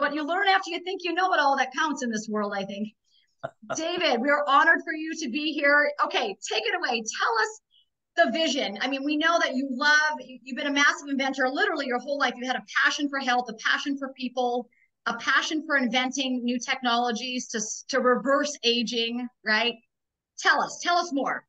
but you learn after you think you know it all that counts in this world, I think. David, we are honored for you to be here. Okay, take it away. Tell us the vision. I mean, we know that you've been a massive inventor literally your whole life. You had a passion for health, a passion for people, a passion for inventing new technologies to reverse aging, right? Tell us more.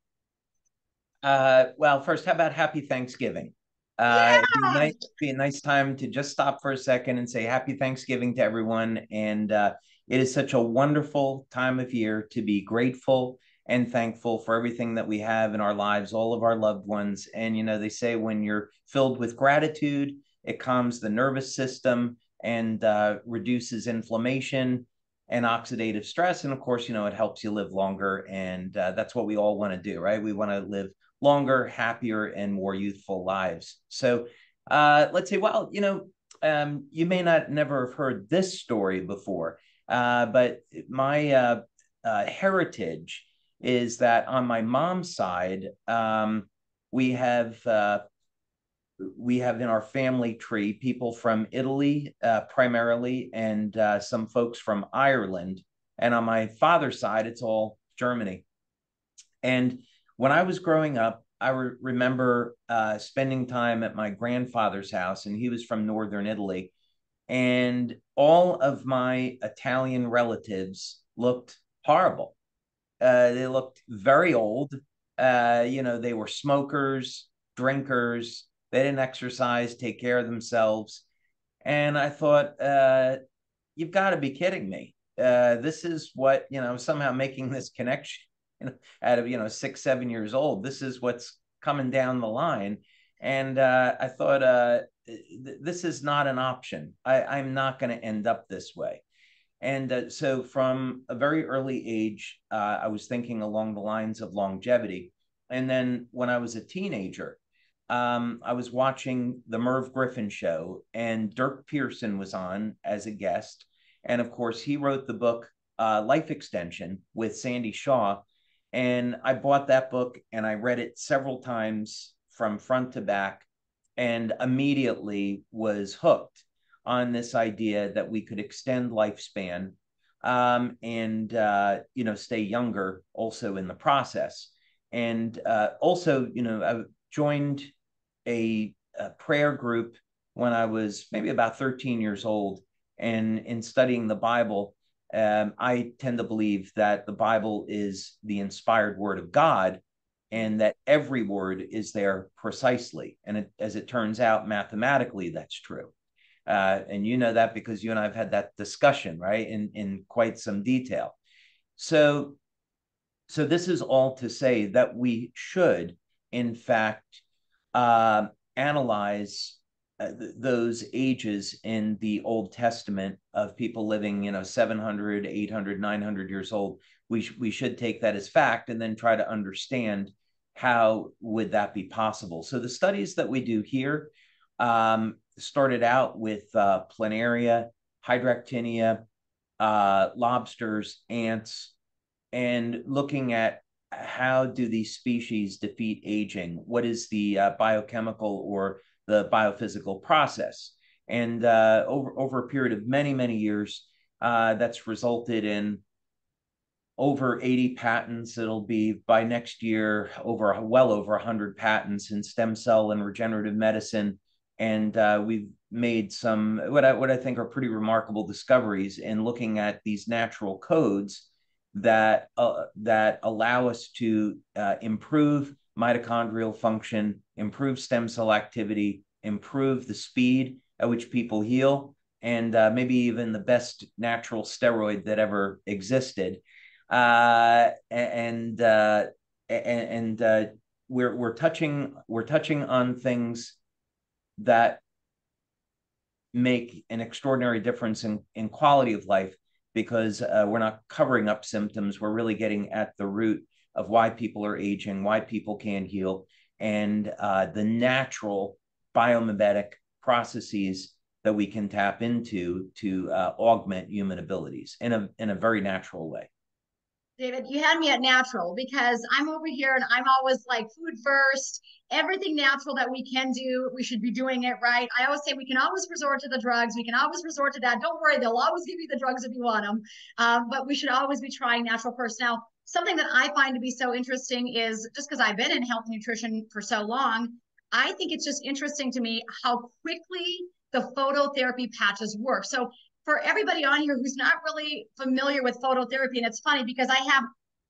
Well, first, how about happy Thanksgiving? It'd Yeah. be a nice time to just stop for a second and say happy Thanksgiving to everyone. And it is such a wonderful time of year to be grateful and thankful for everything that we have in our lives, all of our loved ones. And, they say when you're filled with gratitude, it calms the nervous system and reduces inflammation and oxidative stress. And of course, it helps you live longer. And that's what we all want to do, right? We want to live longer, happier, and more youthful lives. So let's say, well, you may not never have heard this story before, but my heritage is that on my mom's side, we have we have in our family tree people from Italy primarily, and some folks from Ireland. And on my father's side, it's all Germany. And when I was growing up, I remember spending time at my grandfather's house, and he was from northern Italy. And all of my Italian relatives looked horrible. They looked very old. They were smokers, drinkers. They didn't exercise, take care of themselves. And I thought, you've got to be kidding me. This is what, somehow making this connection out of, 6, 7 years old. This is what's coming down the line. And I thought, this is not an option. I'm not going to end up this way. And so from a very early age, I was thinking along the lines of longevity. And then when I was a teenager, I was watching the Merv Griffin show, and Dirk Pearson was on as a guest. And of course, he wrote the book Life Extension with Sandy Shaw. And I bought that book and I read it several times from front to back, and immediately was hooked on this idea that we could extend lifespan, and stay younger also in the process. And also, I joined a prayer group when I was maybe about 13 years old. And in studying the Bible, I tend to believe that the Bible is the inspired word of God, and that every word is there precisely. And as it turns out, mathematically, that's true. And you know that because you and I have had that discussion, right, in quite some detail. So, so this is all to say that we should, in fact, analyze those ages in the Old Testament of people living, 700, 800, 900 years old. We should take that as fact and then try to understand how would that be possible. So the studies that we do here started out with planaria, hydractinia, lobsters, ants, and looking at how do these species defeat aging? What is the biochemical or the biophysical process? And over a period of many, many years, that's resulted in over 80 patents. It'll be by next year well over 100 patents in stem cell and regenerative medicine. And we've made some what I think are pretty remarkable discoveries in looking at these natural codes that allow us to improve mitochondrial function, improve stem cell activity, improve the speed at which people heal, and maybe even the best natural steroid that ever existed. And we're touching on things that make an extraordinary difference in quality of life, because we're not covering up symptoms. We're really getting at the root of why people are aging, why people can't heal, and the natural biomimetic processes that we can tap into to augment human abilities in a very natural way. David, you had me at natural because I'm over here and I'm always like food first, everything natural that we can do, we should be doing it right. I always say we can always resort to the drugs. We can always resort to that. Don't worry, they'll always give you the drugs if you want them. But we should always be trying natural first. Now, something that I find to be so interesting is just because I've been in health nutrition for so long, I think it's just interesting to me how quickly the phototherapy patches work. So for everybody on here who's not really familiar with phototherapy, and it's funny because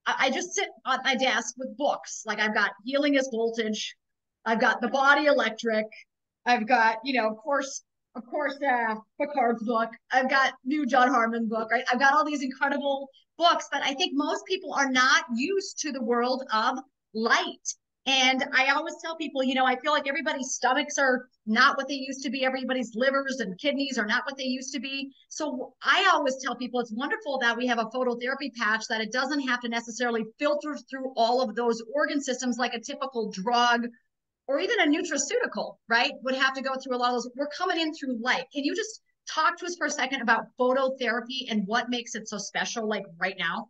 I just sit on my desk with books. Like I've got Healing is Voltage, I've got The Body Electric, I've got, Picard's book, I've got new John Harmon book, right? I've got all these incredible books, but I think most people are not used to the world of light. And I always tell people, I feel like everybody's stomachs are not what they used to be. Everybody's livers and kidneys are not what they used to be. So I always tell people it's wonderful that we have a phototherapy patch, that it doesn't have to necessarily filter through all of those organ systems like a typical drug or even a nutraceutical, right? Would have to go through a lot of those. We're coming in through light. Can you just talk to us for a second about phototherapy and what makes it so special, like right now?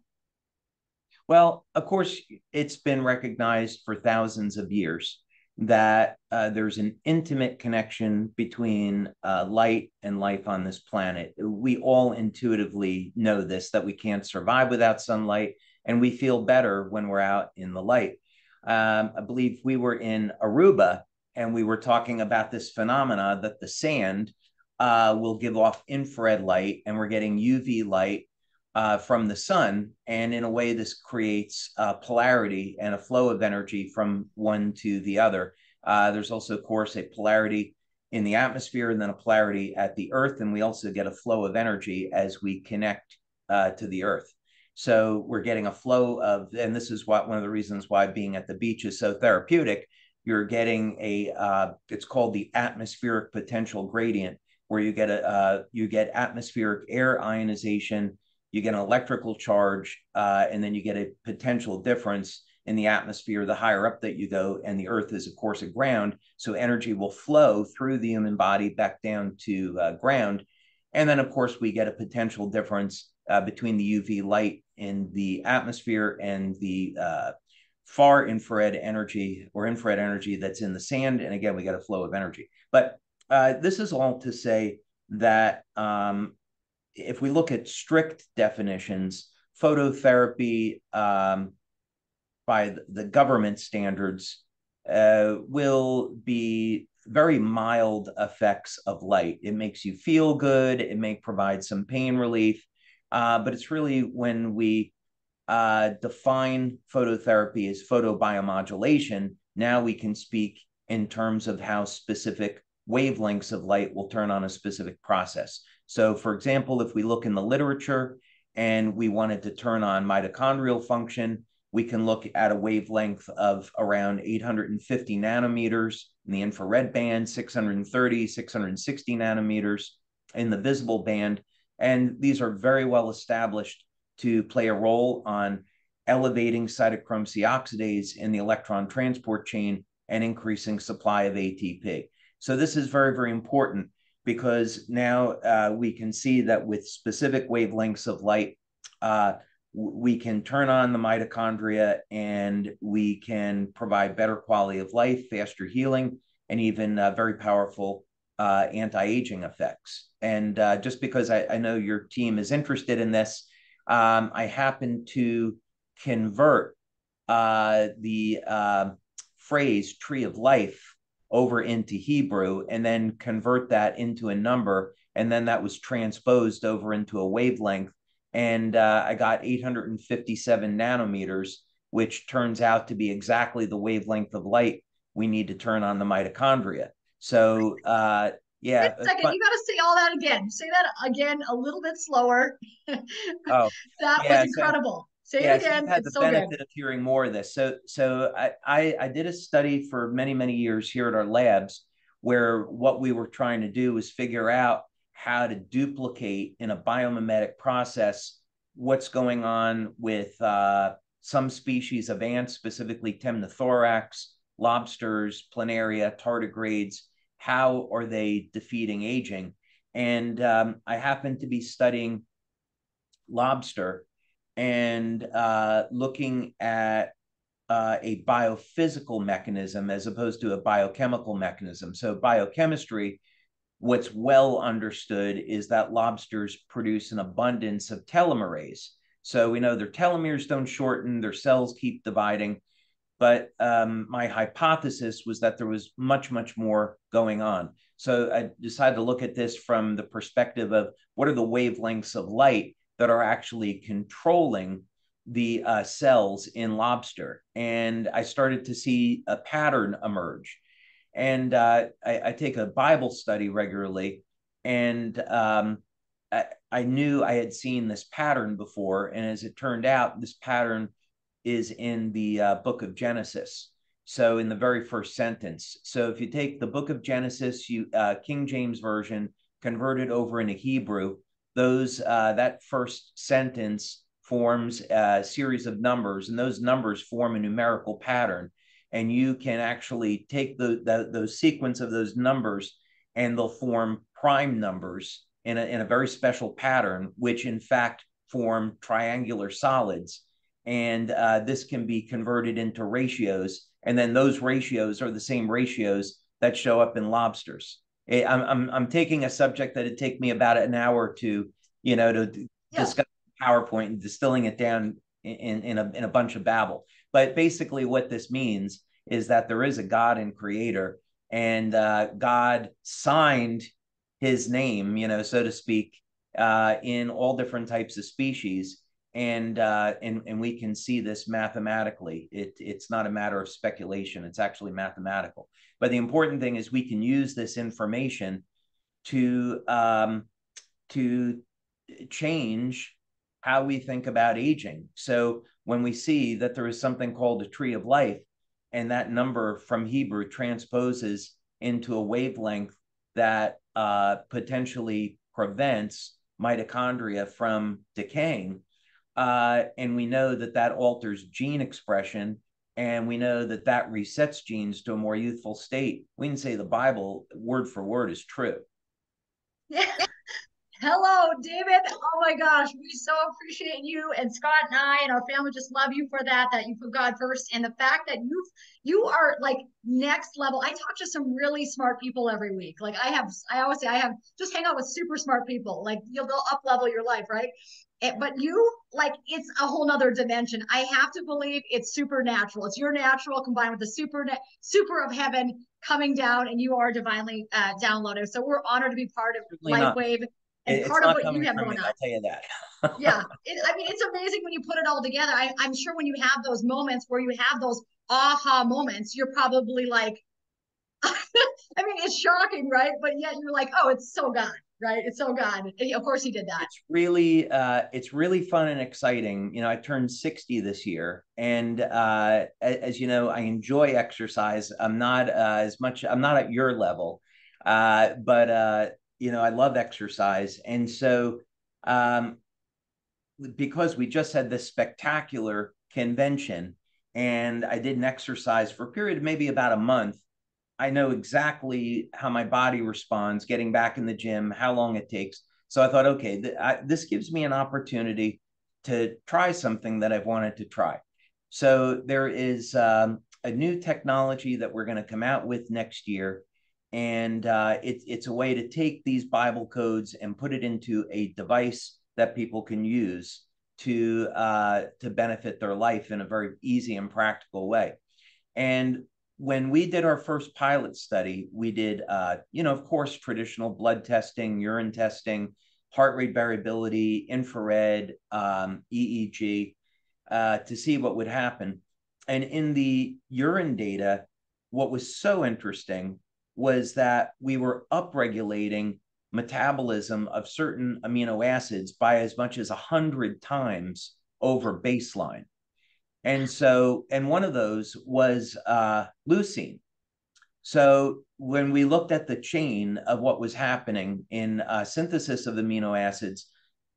Well, of course, it's been recognized for thousands of years that there's an intimate connection between light and life on this planet. We all intuitively know this, that we can't survive without sunlight, and we feel better when we're out in the light. I believe we were in Aruba, and we were talking about this phenomena that the sand will give off infrared light, and we're getting UV light from the sun. And in a way, this creates polarity and a flow of energy from one to the other. There's also, of course, a polarity in the atmosphere and then a polarity at the earth. And we also get a flow of energy as we connect to the earth. So we're getting a flow of, and this is one of the reasons why being at the beach is so therapeutic. You're getting it's called the atmospheric potential gradient, where you get atmospheric air ionization, you get an electrical charge, and then you get a potential difference in the atmosphere the higher up that you go. And the earth is, of course, a ground. So energy will flow through the human body back down to ground. And then, of course, we get a potential difference between the UV light in the atmosphere and the far infrared energy or infrared energy that's in the sand. And again, we get a flow of energy. But this is all to say that if we look at strict definitions, phototherapy by the government standards will be very mild effects of light. It makes you feel good. It may provide some pain relief. But it's really when we define phototherapy as photobiomodulation, now we can speak in terms of how specific wavelengths of light will turn on a specific process. So, for example, if we look in the literature and we wanted to turn on mitochondrial function, we can look at a wavelength of around 850 nanometers in the infrared band, 630, 660 nanometers in the visible band. And these are very well established to play a role on elevating cytochrome C oxidase in the electron transport chain and increasing supply of ATP. So this is very, very important, because now we can see that with specific wavelengths of light, we can turn on the mitochondria and we can provide better quality of life, faster healing, and even very powerful anti-aging effects. And just because I know your team is interested in this, I happen to convert the phrase tree of life over into Hebrew and then convert that into a number. And then that was transposed over into a wavelength. And I got 857 nanometers, which turns out to be exactly the wavelength of light we need to turn on the mitochondria. So, yeah. Wait a second, you got to say all that again. Say that again a little bit slower. Oh, That yeah. was incredible. Say Yeah, it so you've again. had the It's so good. benefit of hearing more of this. So I did a study for many, many years here at our labs, where what we were trying to do was figure out how to duplicate in a biomimetic process what's going on with some species of ants, specifically Temnothorax, lobsters, planaria, tardigrades. How are they defeating aging? And I happened to be studying lobster. and looking at a biophysical mechanism as opposed to a biochemical mechanism. So biochemistry, what's well understood is that lobsters produce an abundance of telomerase. So we know their telomeres don't shorten, their cells keep dividing. But my hypothesis was that there was much, much more going on. So I decided to look at this from the perspective of what are the wavelengths of light that are actually controlling the cells in lobster. And I started to see a pattern emerge. And I take a Bible study regularly, and I knew I had seen this pattern before. And as it turned out, this pattern is in the book of Genesis. So in the very first sentence. So if you take the book of Genesis, King James Version, convert it over into Hebrew, that first sentence forms a series of numbers, and those numbers form a numerical pattern. And you can actually take those sequence of those numbers, and they'll form prime numbers in a very special pattern, which in fact form triangular solids. And this can be converted into ratios, and then those ratios are the same ratios that show up in lobsters. I'm taking a subject that it'd take me about an hour to discuss PowerPoint and distilling it down in a bunch of babble. But basically, what this means is that there is a God and Creator, and God signed His name, so to speak, in all different types of species. And we can see this mathematically. It's not a matter of speculation. It's actually mathematical. But the important thing is we can use this information to change how we think about aging. So when we see that there is something called a tree of life, and that number from Hebrew transposes into a wavelength that potentially prevents mitochondria from decaying, and we know that alters gene expression, and we know that resets genes to a more youthful state, we can say the Bible, word for word, is true. Yeah. Hello, David. Oh my gosh, we so appreciate you, and Scott and I and our family just love you for that you put God first, and the fact that you are like next level. I talk to some really smart people every week. Like I always say I have just hang out with super smart people. Like they'll up level your life, right? But you, like, it's a whole nother dimension. I have to believe it's supernatural. It's your natural combined with the super of heaven coming down, and you are divinely downloaded. So we're honored to be part of LifeWave and part of what you have going on. I'll tell you that. Yeah. I mean, it's amazing when you put it all together. I'm sure when you have those moments where you have those aha moments, you're probably like, I mean, it's shocking, right? But yet you're like, oh, it's so God, right? It's so God. Of course he did that. It's really fun and exciting. I turned 60 this year, and as you know, I exercise. I'm not I'm not at your level, but I love exercise. And so because we just had this spectacular convention, and I didn't exercise for a period of maybe about a month, I know exactly how my body responds getting back in the gym, how long it takes. So I thought, okay, this gives me an opportunity to try something that I've wanted to try. So there is a new technology that we're going to come out with next year. And it's a way to take these Bible codes and put it into a device that people can use to benefit their life in a very easy and practical way. And when we did our first pilot study, we did, of course, traditional blood testing, urine testing, heart rate variability, infrared, EEG, to see what would happen. And in the urine data, what was so interesting was that we were upregulating metabolism of certain amino acids by as much as 100 times over baseline. And one of those was leucine. So when we looked at the chain of what was happening in synthesis of amino acids,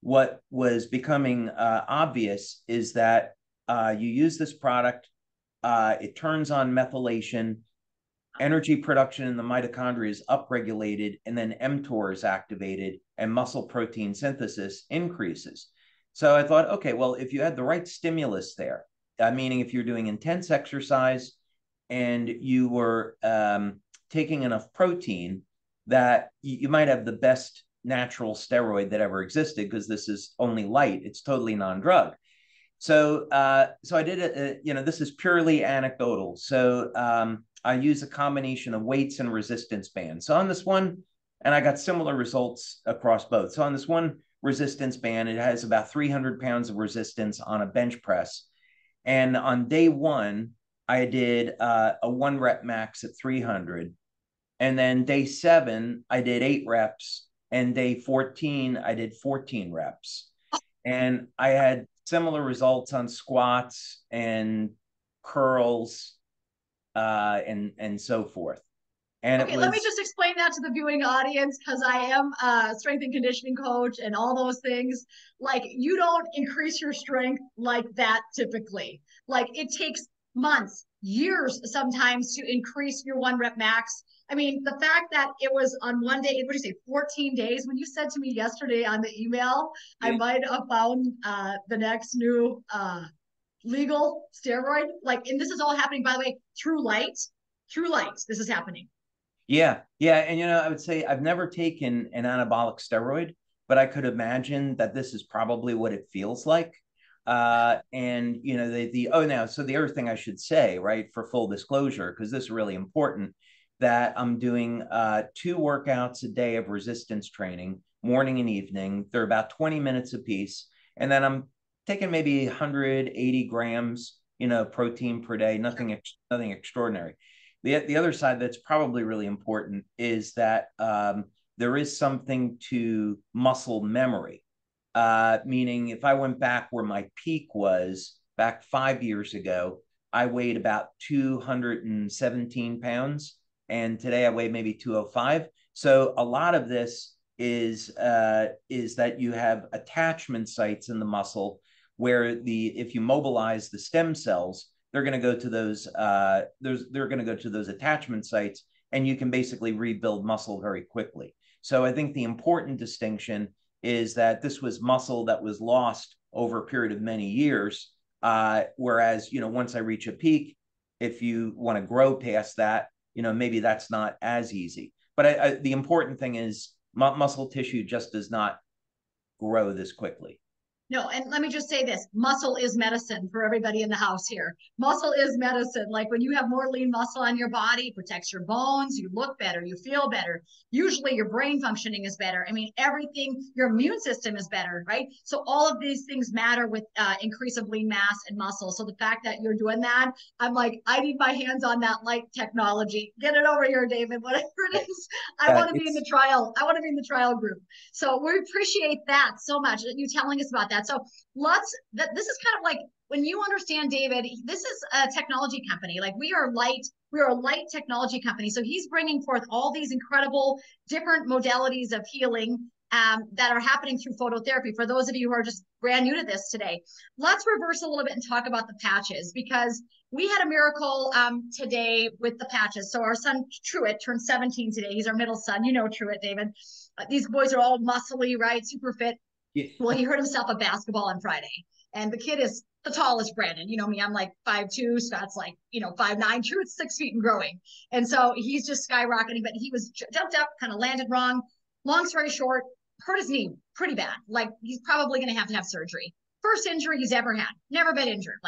what was becoming obvious is that you use this product, it turns on methylation, energy production in the mitochondria is upregulated, and then mTOR is activated, and muscle protein synthesis increases. So I thought, okay, well, if you had the right stimulus there, meaning if you're doing intense exercise and you were taking enough protein, that you might have the best natural steroid that ever existed, because this is only light. It's totally non-drug. So I did it. This is purely anecdotal. So I use a combination of weights and resistance bands. So on this one, and I got similar results across both. So on this one resistance band, it has about 300 pounds of resistance on a bench press. And on day one, I did a 1 rep max at 300. And then day 7, I did 8 reps. And day 14, I did 14 reps. And I had similar results on squats and curls and so forth. And okay, let me just explain that to the viewing audience, because I am a strength and conditioning coach and all those things. Like, you don't increase your strength like that typically. Like, it takes months, years sometimes to increase your 1 rep max. I mean, the fact that it was on one day, what did you say, 14 days? When you said to me yesterday on the email, I might have found the next new legal steroid. Like, and this is all happening, by the way, through light. Through light, this is happening. Yeah, yeah, and I would say I've never taken an anabolic steroid, but I could imagine that this is probably what it feels like. And now, so the other thing I should say, right, for full disclosure, because this is really important, that I'm doing 2 workouts a day of resistance training, morning and evening. They're about 20 minutes apiece, and then I'm taking maybe 180 grams, protein per day, nothing extraordinary. The other side that's probably really important is that there is something to muscle memory, meaning if I went back where my peak was back 5 years ago, I weighed about 217 pounds, and today I weigh maybe 205. So a lot of this is that you have attachment sites in the muscle where if you mobilize the stem cells, they're going to go to those attachment sites, and you can basically rebuild muscle very quickly. So I think the important distinction is that this was muscle that was lost over a period of many years. Whereas, once I reach a peak, if you want to grow past that, maybe that's not as easy. But the important thing is muscle tissue just does not grow this quickly. No, and let me just say this, muscle is medicine for everybody in the house here. Muscle is medicine. Like, when you have more lean muscle on your body, it protects your bones, you look better, you feel better. Usually your brain functioning is better. I mean, everything, your immune system is better, right? So all of these things matter with increase of lean mass and muscle. So the fact that you're doing that, I'm like, I need my hands on that light technology. Get it over here, David, whatever it is. I want to be in the trial. I want to be in the trial group. So we appreciate that so much, you telling us about that. So this is kind of like, when you understand David, this is a technology company. Like, we are a light technology company. So he's bringing forth all these incredible different modalities of healing that are happening through phototherapy. For those of you who are just brand new to this today, let's reverse a little bit and talk about the patches, because we had a miracle today with the patches. So our son Truett turned 17 today. He's our middle son. Truett, David. These boys are all muscly, right? Super fit. Yeah. Well, he hurt himself at basketball on Friday, and the kid is the tallest Brandon. You know me, I'm like 5'2", Scott's like 5'9", Truett's 6 feet and growing, and so he's just skyrocketing. But he was jumped up, kind of landed wrong. Long story short, hurt his knee pretty bad. Like, he's probably going to have surgery. First injury he's ever had. Never been injured.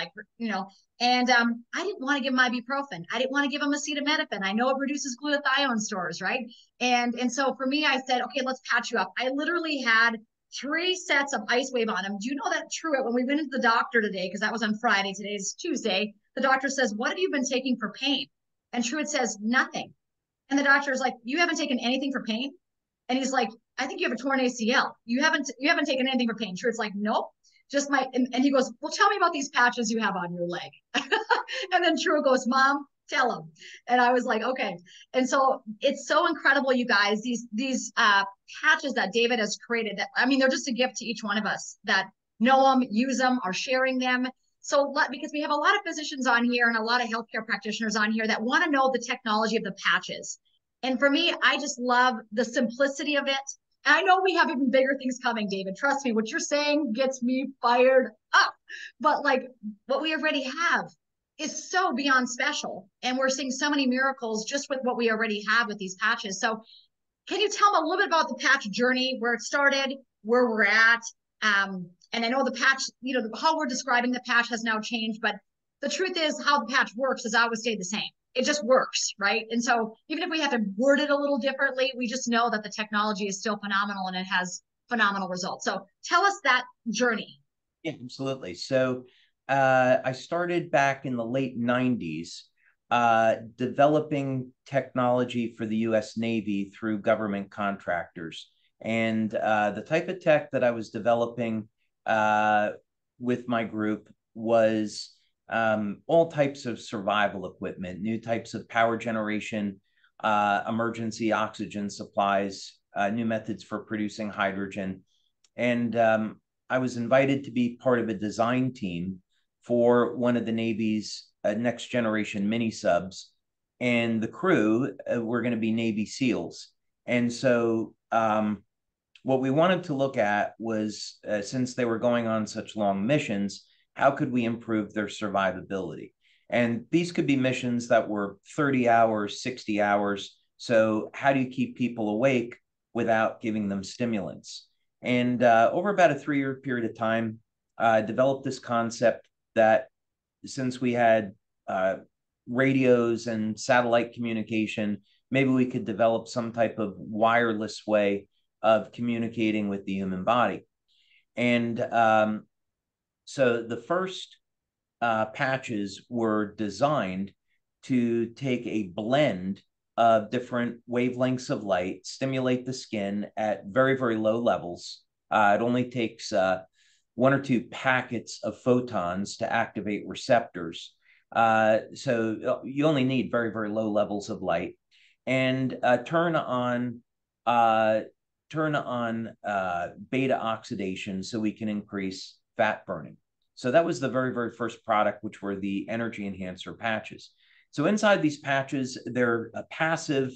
And I didn't want to give him ibuprofen. I didn't want to give him acetaminophen. I know it reduces glutathione stores, right? And so for me, I said, okay, let's patch you up. I literally had 3 sets of ice wave on him. Do you know that Truett, when we went into the doctor today, because that was on Friday, today's Tuesday, the doctor says, what have you been taking for pain? And Truett says, nothing. And the doctor is like, you haven't taken anything for pain? And he's like, I think you have a torn ACL. You haven't taken anything for pain. Truett's like, nope. Just and he goes, well, tell me about these patches you have on your leg. And then Truett goes, Mom, tell him. And I was like, okay. And so it's so incredible, you guys, these patches that David has created, that, I mean, they're just a gift to each one of us that know them, use them, are sharing them. So because we have a lot of physicians on here and a lot of healthcare practitioners on here that want to know the technology of the patches. And for me, I just love the simplicity of it. And I know we have even bigger things coming, David. Trust me, what you're saying gets me fired up. But like what we already have is so beyond special. And we're seeing so many miracles just with what we already have with these patches. So can you tell me a little bit about the patch journey, where it started, where we're at? And I know the patch, you know, how we're describing the patch has now changed, but the truth is how the patch works has always stayed the same. It just works, right? And so even if we have to word it a little differently, we just know that the technology is still phenomenal and it has phenomenal results. So tell us that journey. Yeah, absolutely. So I started back in the late 90s developing technology for the US Navy through government contractors. And the type of tech that I was developing with my group was all types of survival equipment, new types of power generation, emergency oxygen supplies, new methods for producing hydrogen. And I was invited to be part of a design team for one of the Navy's next generation mini subs. And the crew were going to be Navy SEALs. And so what we wanted to look at was, since they were going on such long missions, how could we improve their survivability? And these could be missions that were 30 hours, 60 hours. So how do you keep people awake without giving them stimulants? And over about a 3-year period of time, developed this concept that since we had radios and satellite communication, maybe we could develop some type of wireless way of communicating with the human body. And so the first patches were designed to take a blend of different wavelengths of light, stimulate the skin at very, very low levels. It only takes 1 or 2 packets of photons to activate receptors. So you only need very, very low levels of light, and turn on beta oxidation so we can increase fat burning. So that was the very, very first product, which were the energy enhancer patches. So inside these patches, they're passive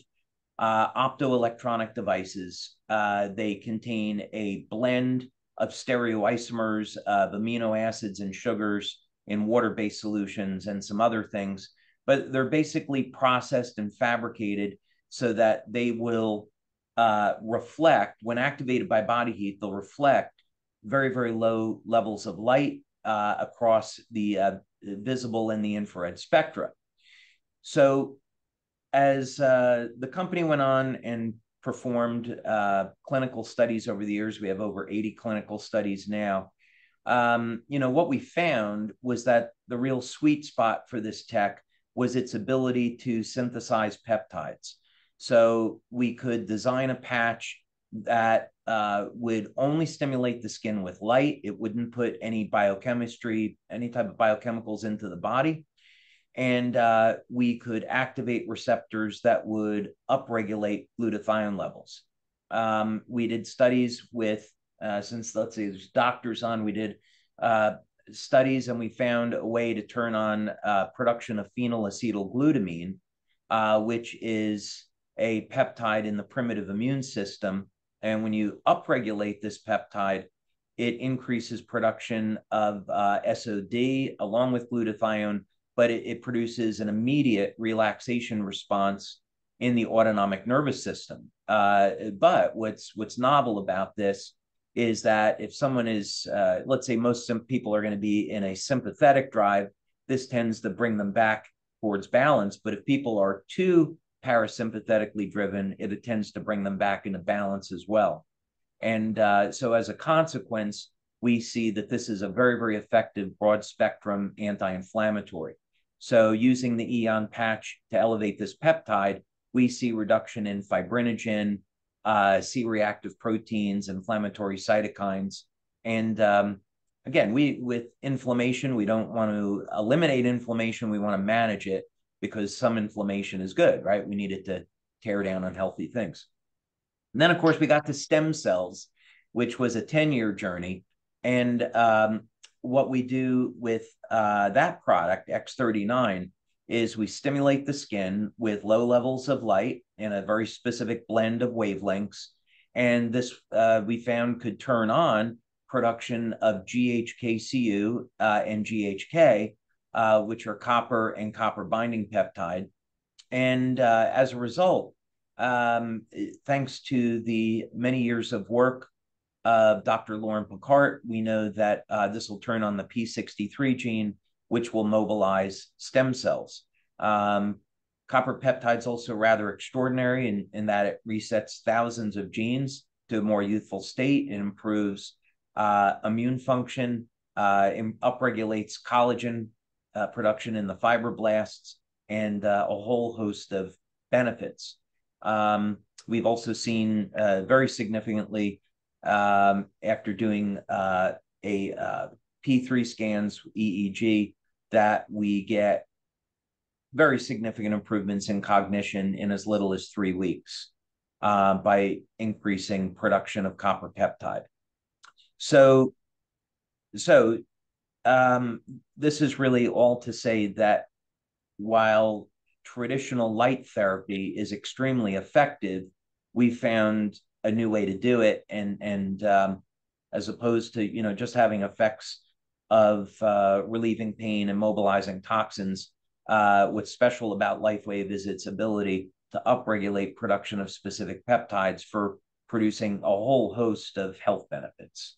optoelectronic devices. They contain a blend of stereoisomers of amino acids and sugars in water-based solutions and some other things, but they're basically processed and fabricated so that they will reflect, when activated by body heat, they'll reflect very, very low levels of light across the visible and the infrared spectra. So as the company went on and performed clinical studies over the years, we have over 80 clinical studies now. What we found was that the real sweet spot for this tech was its ability to synthesize peptides. So we could design a patch that would only stimulate the skin with light. It wouldn't put any biochemistry, any type of biochemicals into the body. And we could activate receptors that would upregulate glutathione levels. We did studies with, since let's say there's doctors on, we did studies and we found a way to turn on production of phenylacetylglutamine, which is a peptide in the primitive immune system. And when you upregulate this peptide, it increases production of SOD along with glutathione, but it produces an immediate relaxation response in the autonomic nervous system. But what's novel about this is that if someone is, let's say most people are going to be in a sympathetic drive, this tends to bring them back towards balance. But if people are too parasympathetically driven, it tends to bring them back into balance as well. And so as a consequence, we see that this is a very, very effective broad spectrum anti-inflammatory. So using the EON patch to elevate this peptide, we see reduction in fibrinogen, C-reactive proteins, inflammatory cytokines. And again, with inflammation, we don't want to eliminate inflammation. We want to manage it because some inflammation is good, right? We need it to tear down unhealthy things. And then, of course, we got to stem cells, which was a 10-year journey. And what we do with that product, X39, is we stimulate the skin with low levels of light in a very specific blend of wavelengths. And this we found could turn on production of GHKCU and GHK, which are copper and copper binding peptide. And as a result, thanks to the many years of work of Dr. Lauren Picard, we know that this will turn on the P63 gene, which will mobilize stem cells. Copper peptide is also rather extraordinary in that it resets thousands of genes to a more youthful state. It improves immune function, upregulates collagen production in the fibroblasts, and a whole host of benefits. We've also seen very significantly after doing P3 scans, EEG, that we get very significant improvements in cognition in as little as 3 weeks by increasing production of copper peptide. So this is really all to say that while traditional light therapy is extremely effective, we found a new way to do it, and as opposed to just having effects of relieving pain and mobilizing toxins. What's special about LifeWave is its ability to upregulate production of specific peptides for producing a whole host of health benefits.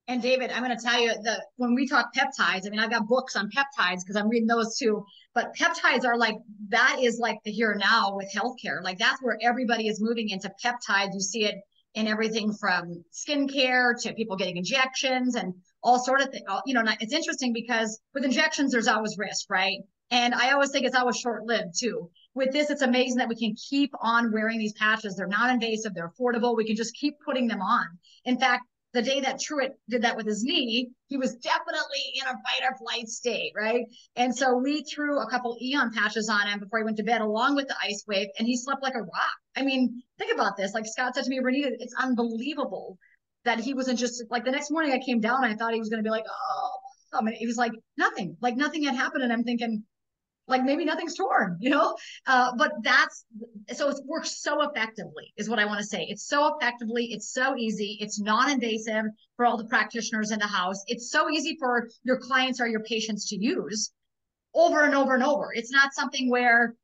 And David, I'm going to tell you that when we talk peptides, I mean, I've got books on peptides because I'm reading those too, but peptides are like, that is like the here and now with healthcare. Like that's where everybody is moving into peptides. You see it in everything from skincare to people getting injections and all sort of things. It's interesting because with injections, there's always risk, right? And I always think it's always short-lived too. With this, it's amazing that we can keep on wearing these patches. They're not invasive, they're affordable. We can just keep putting them on. In fact, the day that Truett did that with his knee, he was definitely in a fight or flight state, right? And so we threw a couple Eon patches on him before he went to bed, along with the Ice Wave, and he slept like a rock. I mean, think about this. Like Scott said to me, Renita, it's unbelievable that he wasn't just like the next morning I came down, I thought he was going to be like, oh, I mean, he was like nothing had happened. And I'm thinking, like maybe nothing's torn, but so it works so effectively is what I want to say. It's so effectively, it's so easy, it's non-invasive for all the practitioners in the house. It's so easy for your clients or your patients to use over and over and over. It's not something where,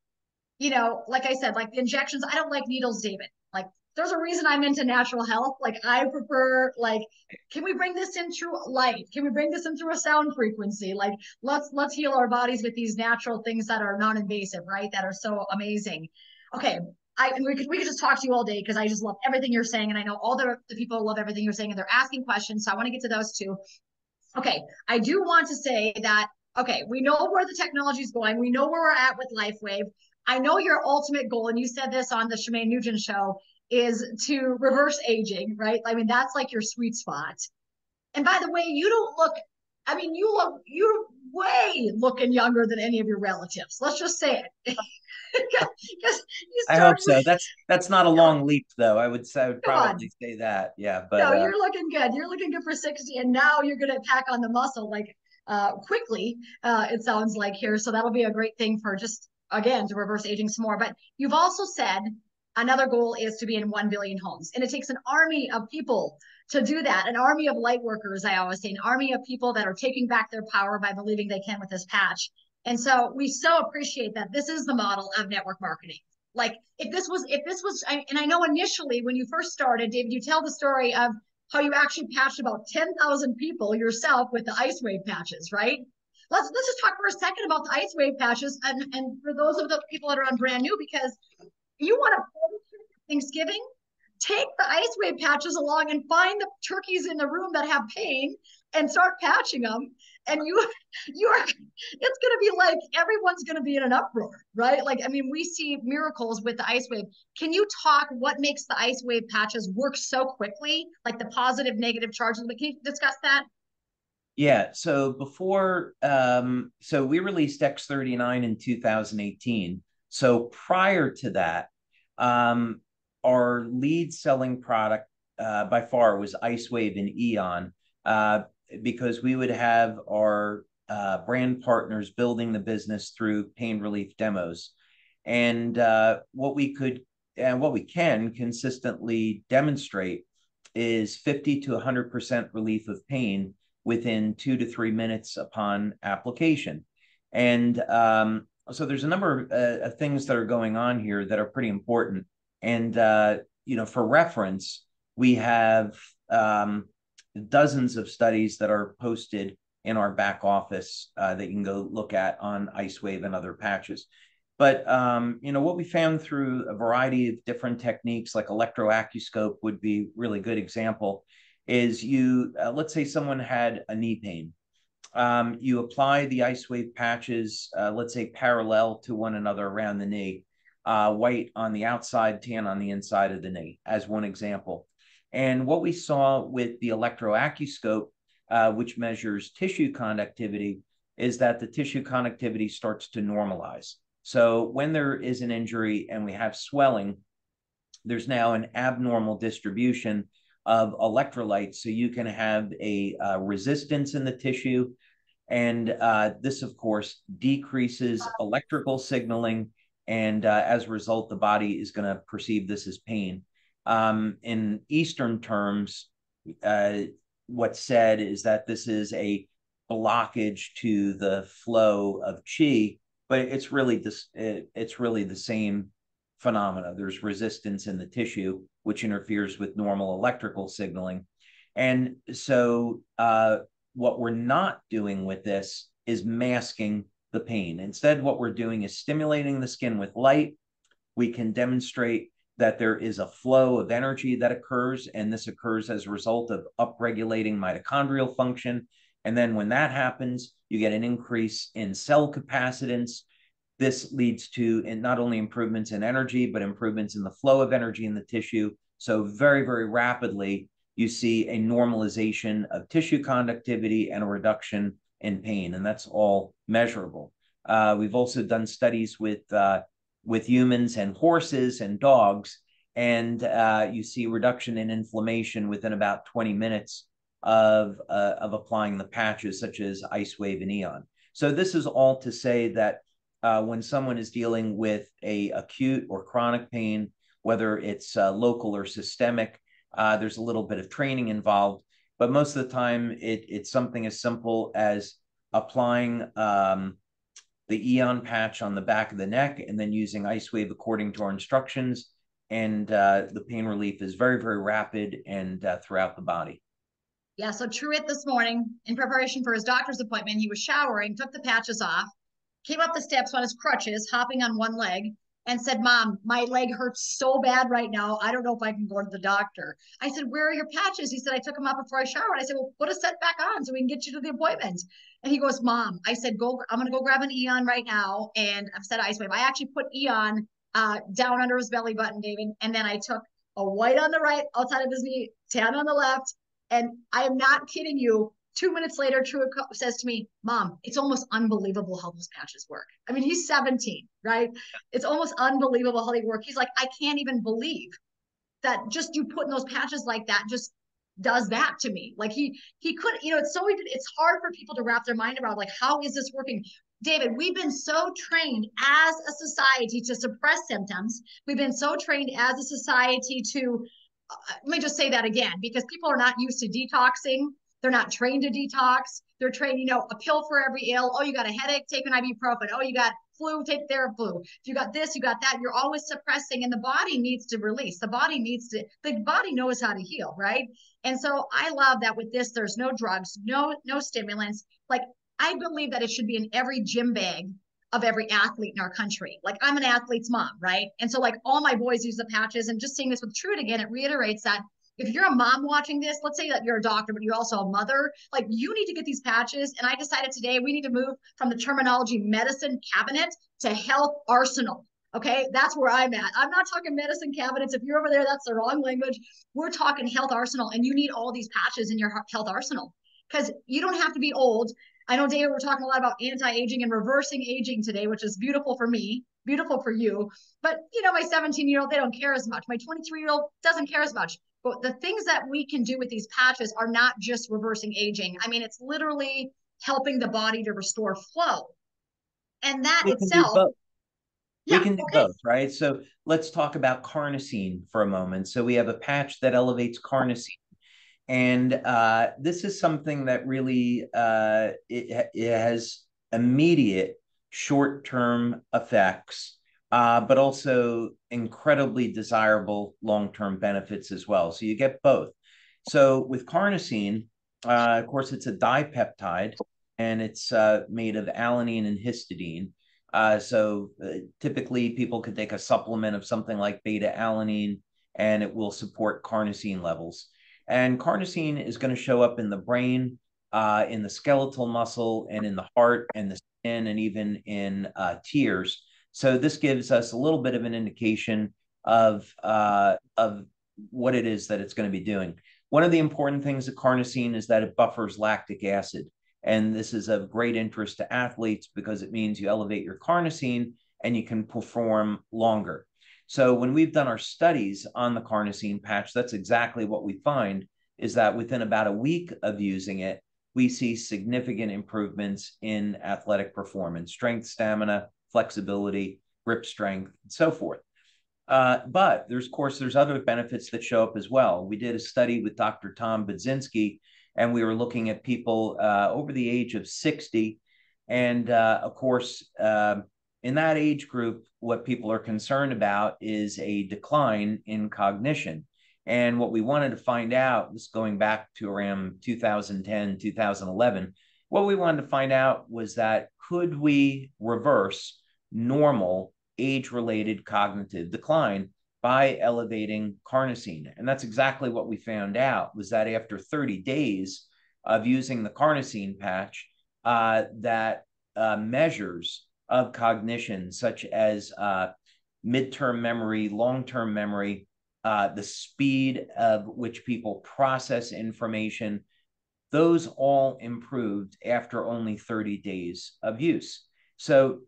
like I said, like the injections, I don't like needles, David. Like there's a reason I'm into natural health. Like I prefer, like, can we bring this in through light? Can we bring this in through a sound frequency? Like let's heal our bodies with these natural things that are non-invasive, right? That are so amazing. Okay. We could just talk to you all day because I just love everything you're saying. And I know all the people love everything you're saying and they're asking questions. So I want to get to those too. Okay. I do want to say that, okay, we know where the technology is going. We know where we're at with LifeWave. I know your ultimate goal, and you said this on the Shemaine Nugent show, is to reverse aging, right? I mean, that's like your sweet spot. And by the way, you don't look, I mean, you're way looking younger than any of your relatives. Let's just say it. I hope so. That's not a long leap, though. I would probably say that. Yeah, but no, you're looking good. You're looking good for 60, and now you're going to pack on the muscle like quickly. It sounds like here, so that'll be a great thing for just again to reverse aging some more. But you've also said another goal is to be in 1 billion homes, and it takes an army of people to do that. An army of light workers, I always say, an army of people that are taking back their power by believing they can with this patch. And so we so appreciate that this is the model of network marketing. Like if this was, and I know initially when you first started, David, you tell the story of how you actually patched about 10,000 people yourself with the Ice Wave patches, right? Let's just talk for a second about the Ice Wave patches, and for those of the people that are on brand new, because you want to Thanksgiving, take the Ice Wave patches along and find the turkeys in the room that have pain and start patching them. And it's going to be like everyone's going to be in an uproar, right? Like, I mean, we see miracles with the Ice Wave. Can you talk what makes the Ice Wave patches work so quickly, like the positive, negative charges? Can you discuss that? Yeah. So before, so we released X39 in 2018. So prior to that, our lead selling product by far was Ice Wave and Eon, because we would have our brand partners building the business through pain relief demos. And what we could and what we can consistently demonstrate is 50 to 100% relief of pain within 2 to 3 minutes upon application. And so there's a number of things that are going on here that are pretty important. And, for reference, we have dozens of studies that are posted in our back office that you can go look at on IceWave and other patches. But, what we found through a variety of different techniques, like electroacuoscope would be really good example, is let's say someone had a knee pain. You apply the IceWave patches, let's say parallel to one another around the knee, white on the outside, tan on the inside of the knee, as one example. And what we saw with the electroacuoscope, which measures tissue conductivity, is that the tissue conductivity starts to normalize. So when there is an injury and we have swelling, there's now an abnormal distribution of electrolytes. So you can have a resistance in the tissue. And this, of course, decreases electrical signaling. And as a result, the body is going to perceive this as pain. In Eastern terms, what's said is that this is a blockage to the flow of qi, but it's really the same phenomena. There's resistance in the tissue, which interferes with normal electrical signaling. And so what we're not doing with this is masking the pain. Instead, what we're doing is stimulating the skin with light. We can demonstrate that there is a flow of energy that occurs, and this occurs as a result of upregulating mitochondrial function. And then when that happens, you get an increase in cell capacitance. This leads to not only improvements in energy, but improvements in the flow of energy in the tissue. So very, very rapidly, you see a normalization of tissue conductivity and a reduction in pain, and that's all measurable. We've also done studies with humans and horses and dogs, and you see reduction in inflammation within about 20 minutes of applying the patches, such as IceWave and Eon. So this is all to say that when someone is dealing with a acute or chronic pain, whether it's local or systemic, there's a little bit of training involved, but most of the time it's something as simple as applying the Eon patch on the back of the neck and then using IceWave according to our instructions. And the pain relief is very, very rapid and throughout the body. Yeah, so Truett this morning, in preparation for his doctor's appointment, he was showering, took the patches off, came up the steps on his crutches, hopping on one leg, and said, "Mom, my leg hurts so bad right now. I don't know if I can go to the doctor." I said, "Where are your patches?" He said, "I took them off before I showered." I said, "Well, put a set back on so we can get you to the appointment." And he goes, "Mom," I said, I'm going to go grab an Eon right now. And I've said IceWave. I actually put Eon down under his belly button, David. And then I took a white on the right, outside of his knee, tan on the left. And I am not kidding you. 2 minutes later, Truett says to me, "Mom, it's almost unbelievable how those patches work." I mean, he's 17, right? It's almost unbelievable how they work. He's like, "I can't even believe that just you putting those patches like that just does that to me." Like he could, it's hard for people to wrap their mind around, like, how is this working? David, we've been so trained as a society to suppress symptoms. We've been so trained as a society to, let me just say that again, because people are not used to detoxing. They're not trained to detox. They're trained, a pill for every ill. Oh, you got a headache, take an ibuprofen. Oh, you got flu, take Theraflu. If you got this, you got that. You're always suppressing, and the body needs to release. The body knows how to heal, right? And so I love that with this, there's no drugs, no stimulants. Like, I believe that it should be in every gym bag of every athlete in our country. Like, I'm an athlete's mom, right? And so, like, all my boys use the patches. And just seeing this with Truett again, it reiterates that if you're a mom watching this, let's say that you're a doctor, but you're also a mother, like, you need to get these patches. And I decided today we need to move from the terminology medicine cabinet to health arsenal. Okay, that's where I'm at. I'm not talking medicine cabinets. If you're over there, that's the wrong language. We're talking health arsenal, and you need all these patches in your health arsenal, because you don't have to be old. I know, David, we're talking a lot about anti-aging and reversing aging today, which is beautiful for me, beautiful for you. But, my 17-year-old, they don't care as much. My 23-year-old doesn't care as much. But the things that we can do with these patches are not just reversing aging. I mean, it's literally helping the body to restore flow. And that itself, We Yeah. can do Okay. both, right? So let's talk about carnosine for a moment. So we have a patch that elevates carnosine. And this is something that really it has immediate short-term effects, but also incredibly desirable long-term benefits as well. So you get both. So with carnosine, of course, it's a dipeptide, and it's made of alanine and histidine. Typically, people could take a supplement of something like beta alanine, and it will support carnosine levels. And carnosine is going to show up in the brain, in the skeletal muscle, and in the heart, and the skin, and even in tears. So this gives us a little bit of an indication of what it is that it's going to be doing. One of the important things of carnosine is that it buffers lactic acid. And this is of great interest to athletes because it means you elevate your carnosine and you can perform longer. So when we've done our studies on the carnosine patch, that's exactly what we find is that within about a week of using it, we see significant improvements in athletic performance, strength, stamina, flexibility, grip strength, and so forth. But there's, of course, there's other benefits that show up as well. We did a study with Dr. Tom Budzinski, and we were looking at people over the age of 60. And of course, in that age group, what people are concerned about is a decline in cognition. And what we wanted to find out, this going back to around 2010, 2011, what we wanted to find out was that could we reverse normal age-related cognitive decline by elevating carnosine? And that's exactly what we found out, was that after 30 days of using the carnosine patch, that measures of cognition, such as midterm memory, long-term memory, the speed of which people process information, those all improved after only 30 days of use. So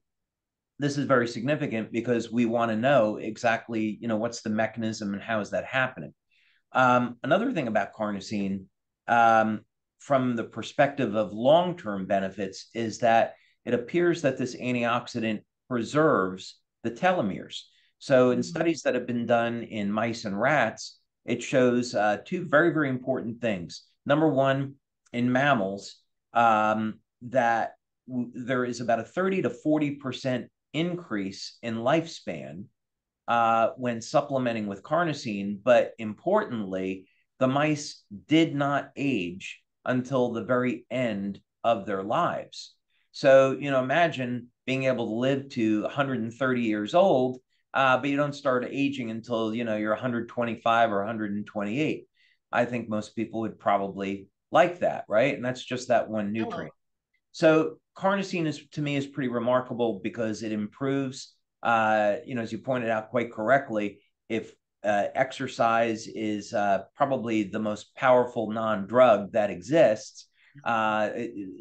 this is very significant because we want to know exactly, what's the mechanism and how is that happening. Another thing about carnosine, from the perspective of long-term benefits, is that it appears that this antioxidant preserves the telomeres. So in studies that have been done in mice and rats, it shows two very, very important things. Number one, in mammals, that there is about a 30 to 40% increase in lifespan when supplementing with carnosine. But importantly, the mice did not age until the very end of their lives. So, imagine being able to live to 130 years old, but you don't start aging until, you're 125 or 128. I think most people would probably like that, right? And that's just that one nutrient. So carnosine is, to me, is pretty remarkable because it improves, as you pointed out quite correctly, if exercise is probably the most powerful non-drug that exists,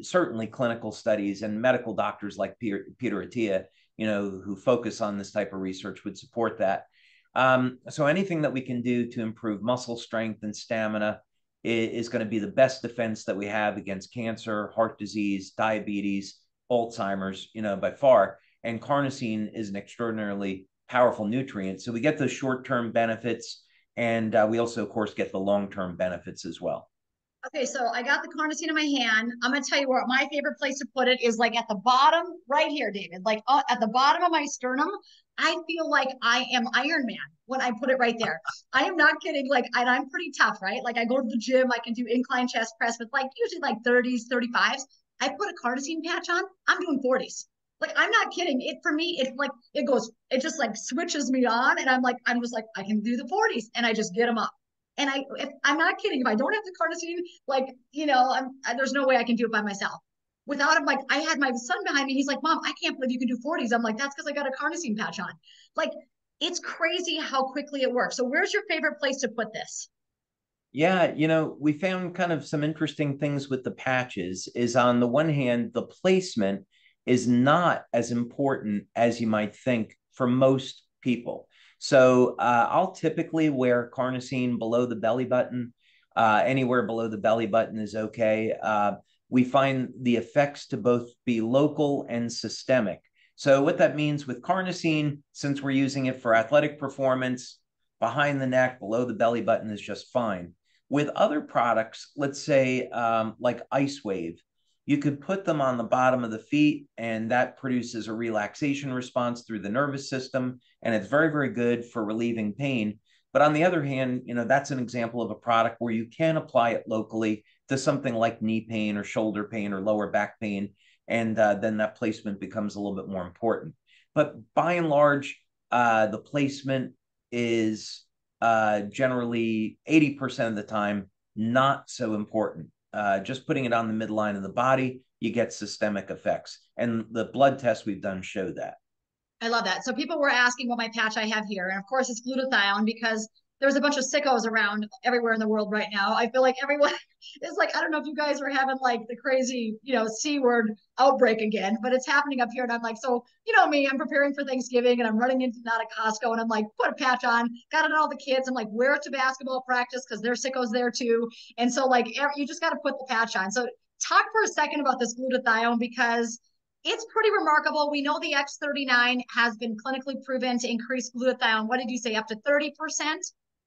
certainly clinical studies and medical doctors like Peter Attia, who focus on this type of research, would support that. So anything that we can do to improve muscle strength and stamina is going to be the best defense that we have against cancer, heart disease, diabetes, Alzheimer's, by far. And carnosine is an extraordinarily powerful nutrient. So we get those short-term benefits, and we also, of course, get the long-term benefits as well. Okay, so I got the carnosine in my hand. I'm gonna tell you where my favorite place to put it is like at the bottom, right here, David. Like at the bottom of my sternum. I feel like I am Iron Man when I put it right there. I am not kidding. Like, and I'm pretty tough, right? Like I go to the gym, I can do incline chest press with like usually like 30s, 35s. I put a carnosine patch on, I'm doing 40s. Like I'm not kidding. It for me, it's like it just like switches me on, and I'm just like I can do the 40s, and I just get them up. And I'm not kidding. If I don't have the carnosine, there's no way I can do it by myself. Without him, like I had my son behind me. He's like, "Mom, I can't believe you can do 40s." I'm like, "That's because I got a carnosine patch on." Like, it's crazy how quickly it works. So, where's your favorite place to put this? Yeah, we found kind of some interesting things with the patches. Is on the one hand, the placement is not as important as you might think for most people. So I'll typically wear carnosine below the belly button. Anywhere below the belly button is okay. We find the effects to both be local and systemic. So what that means with carnosine, since we're using it for athletic performance, behind the neck, below the belly button is just fine. With other products, let's say like Ice Wave, you could put them on the bottom of the feet, and that produces a relaxation response through the nervous system, and it's very, very good for relieving pain. But on the other hand, that's an example of a product where you can apply it locally to something like knee pain or shoulder pain or lower back pain, and then that placement becomes a little bit more important. But by and large, the placement is generally 80% of the time not so important. Just putting it on the midline of the body, you get systemic effects. And the blood tests we've done show that. I love that. So people were asking what my patch I have here. And of course it's glutathione because there's a bunch of sickos around everywhere in the world right now. I feel like everyone is like, I don't know if you guys are having like the crazy, C word outbreak again, but it's happening up here. And I'm like, so, me, I'm preparing for Thanksgiving and I'm running into not a Costco and I'm like, put a patch on, got it on all the kids. I'm like, wear it to basketball practice because there's sickos there too. And so like, you just got to put the patch on. So talk for a second about this glutathione because it's pretty remarkable. We know the X39 has been clinically proven to increase glutathione. What did you say? Up to 30%?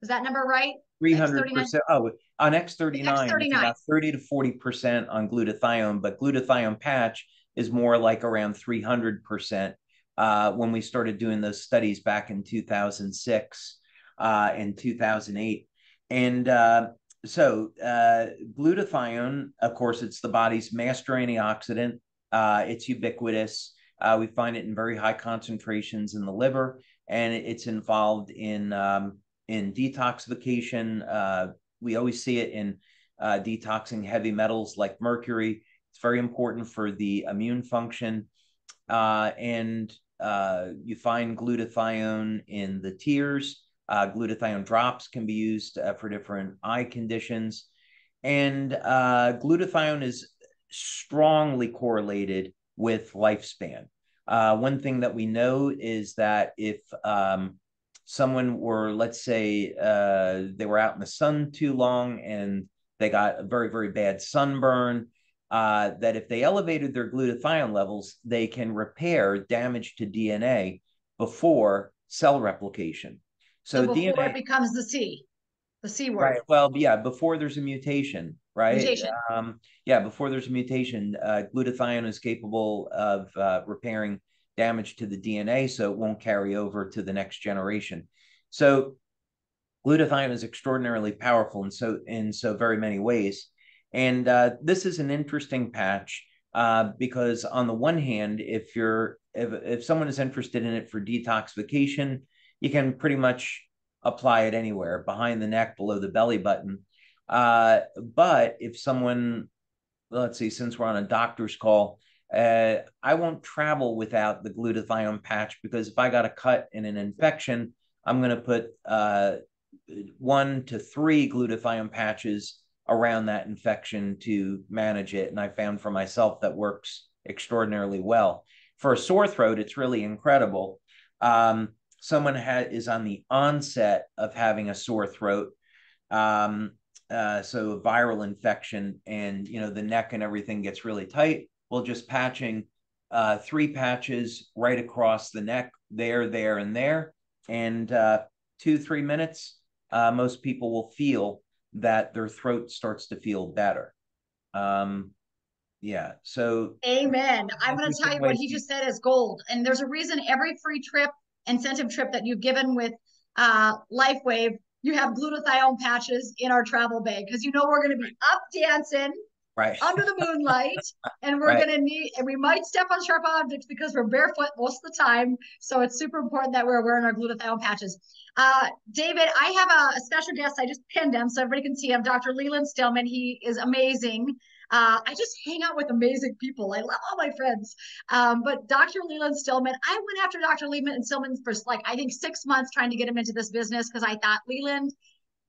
Is that number right? 300%. Oh, on X39, it's X39. about 30 to 40% on glutathione, but glutathione patch is more like around 300% when we started doing those studies back in 2006 and 2008. And glutathione, of course, it's the body's master antioxidant. It's ubiquitous. We find it in very high concentrations in the liver, and it's involved in detoxification. We always see it in detoxing heavy metals like mercury. It's very important for the immune function. And you find glutathione in the tears. Glutathione drops can be used for different eye conditions. And glutathione is strongly correlated with lifespan. One thing that we know is that if someone were, let's say, they were out in the sun too long and they got a very, very bad sunburn, that if they elevated their glutathione levels, they can repair damage to DNA before cell replication. So before DNA, it becomes the C word. Right. Well, yeah, before there's a mutation, right? Mutation. Before there's a mutation, glutathione is capable of repairing damage to the DNA, so it won't carry over to the next generation. So glutathione is extraordinarily powerful in so very many ways. And this is an interesting patch because on the one hand, if someone is interested in it for detoxification, you can pretty much apply it anywhere, behind the neck, below the belly button. But if someone, let's see, since we're on a doctor's call, I won't travel without the glutathione patch because if I got a cut in an infection, I'm going to put 1 to 3 glutathione patches around that infection to manage it. And I found for myself that works extraordinarily well. For a sore throat, it's really incredible. Someone is on the onset of having a sore throat, so a viral infection, and the neck and everything gets really tight. Well, just patching 3 patches right across the neck, there, and there, and 2-3 minutes, most people will feel that their throat starts to feel better. Yeah. So. Amen. I'm going to tell you what he just said is gold, and there's a reason every free trip, incentive trip that you've given with LifeWave, you have glutathione patches in our travel bag because we're going to be up dancing right under the moonlight, and we're going to need, and we might step on sharp objects because we're barefoot most of the time. So it's super important that we're wearing our glutathione patches. David, I have a special guest. I just pinned him so everybody can see him. Dr. Leland Stillman. He is amazing. I just hang out with amazing people. I love all my friends. But Dr. Leland Stillman, I went after Dr. Leland Stillman for I think 6 months trying to get him into this business because I thought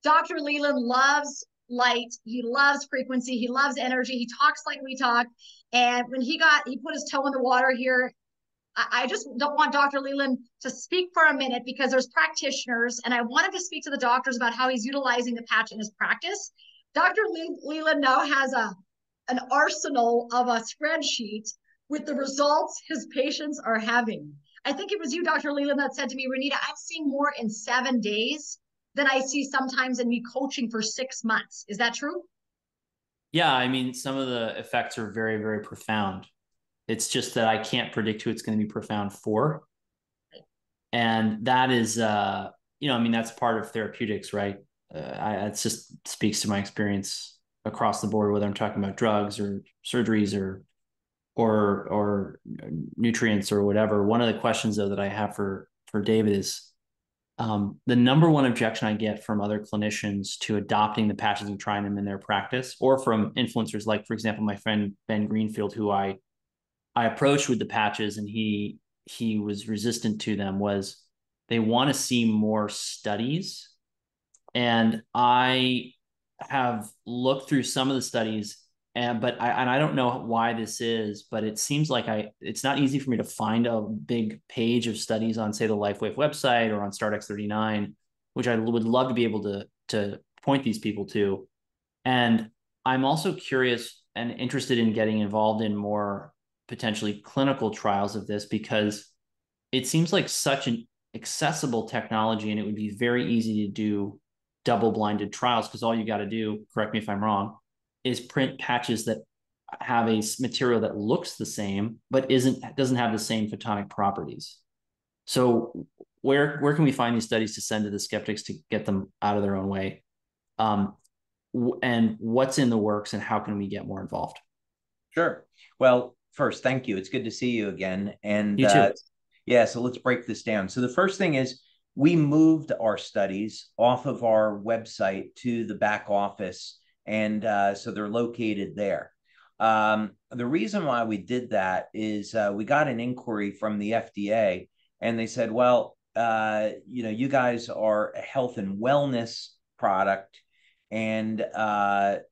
Dr. Leland loves light. He loves frequency. He loves energy. He talks like we talk. And when he put his toe in the water here, I just don't want Dr. Leland to speak for a minute because there's practitioners, and I wanted to speak to the doctors about how he's utilizing the patch in his practice. Dr. Leland now has an arsenal of a spreadsheet with the results his patients are having. I think it was you, Dr. Leland, that said to me, Renita, I'm seeing more in 7 days than I see sometimes in me coaching for 6 months. Is that true? Yeah, I mean, some of the effects are very, very profound. It's just that I can't predict who it's going to be profound for. And that is, I mean, that's part of therapeutics, right? It just speaks to my experience across the board, whether I'm talking about drugs or surgeries or nutrients or whatever. One of the questions though that I have for David is the number one objection I get from other clinicians to adopting the patches and trying them in their practice, or from influencers like, for example, my friend Ben Greenfield, who I approached with the patches and he was resistant to them, was they want to see more studies. And I have looked through some of the studies, but I don't know why this is, but it seems like it's not easy for me to find a big page of studies on, say, the LifeWave website or on StartX39, which I would love to be able to point these people to. And I'm also curious and interested in getting involved in more potentially clinical trials of this, because it seems like such an accessible technology, and it would be very easy to do double-blinded trials, because all you got to do, correct me if I'm wrong, is print patches that have a material that looks the same but doesn't have the same photonic properties. So where can we find these studies to send to the skeptics to get them out of their own way? And what's in the works, and how can we get more involved? Sure. Well, first, thank you. It's good to see you again. And you too. Yeah, so let's break this down. So the first thing is we moved our studies off of our website to the back office, and so they're located there. The reason why we did that is we got an inquiry from the FDA, and they said, well, you guys are a health and wellness product, and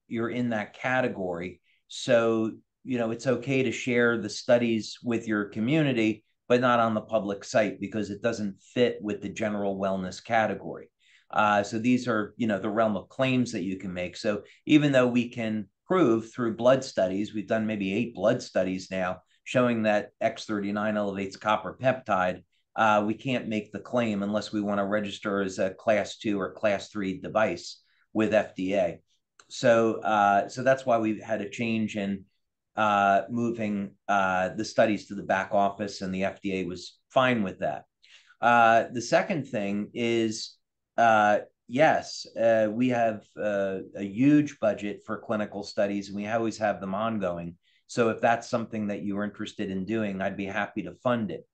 you're in that category. So, it's okay to share the studies with your community, but not on the public site, because it doesn't fit with the general wellness category. So these are, the realm of claims that you can make. So even though we can prove through blood studies, we've done maybe 8 blood studies now showing that X39 elevates copper peptide, we can't make the claim unless we want to register as a class 2 or class 3 device with FDA. So that's why we had a change in moving the studies to the back office, and the FDA was fine with that. The second thing is, yes, we have a huge budget for clinical studies, and we always have them ongoing. So if that's something that you're interested in doing, I'd be happy to fund it.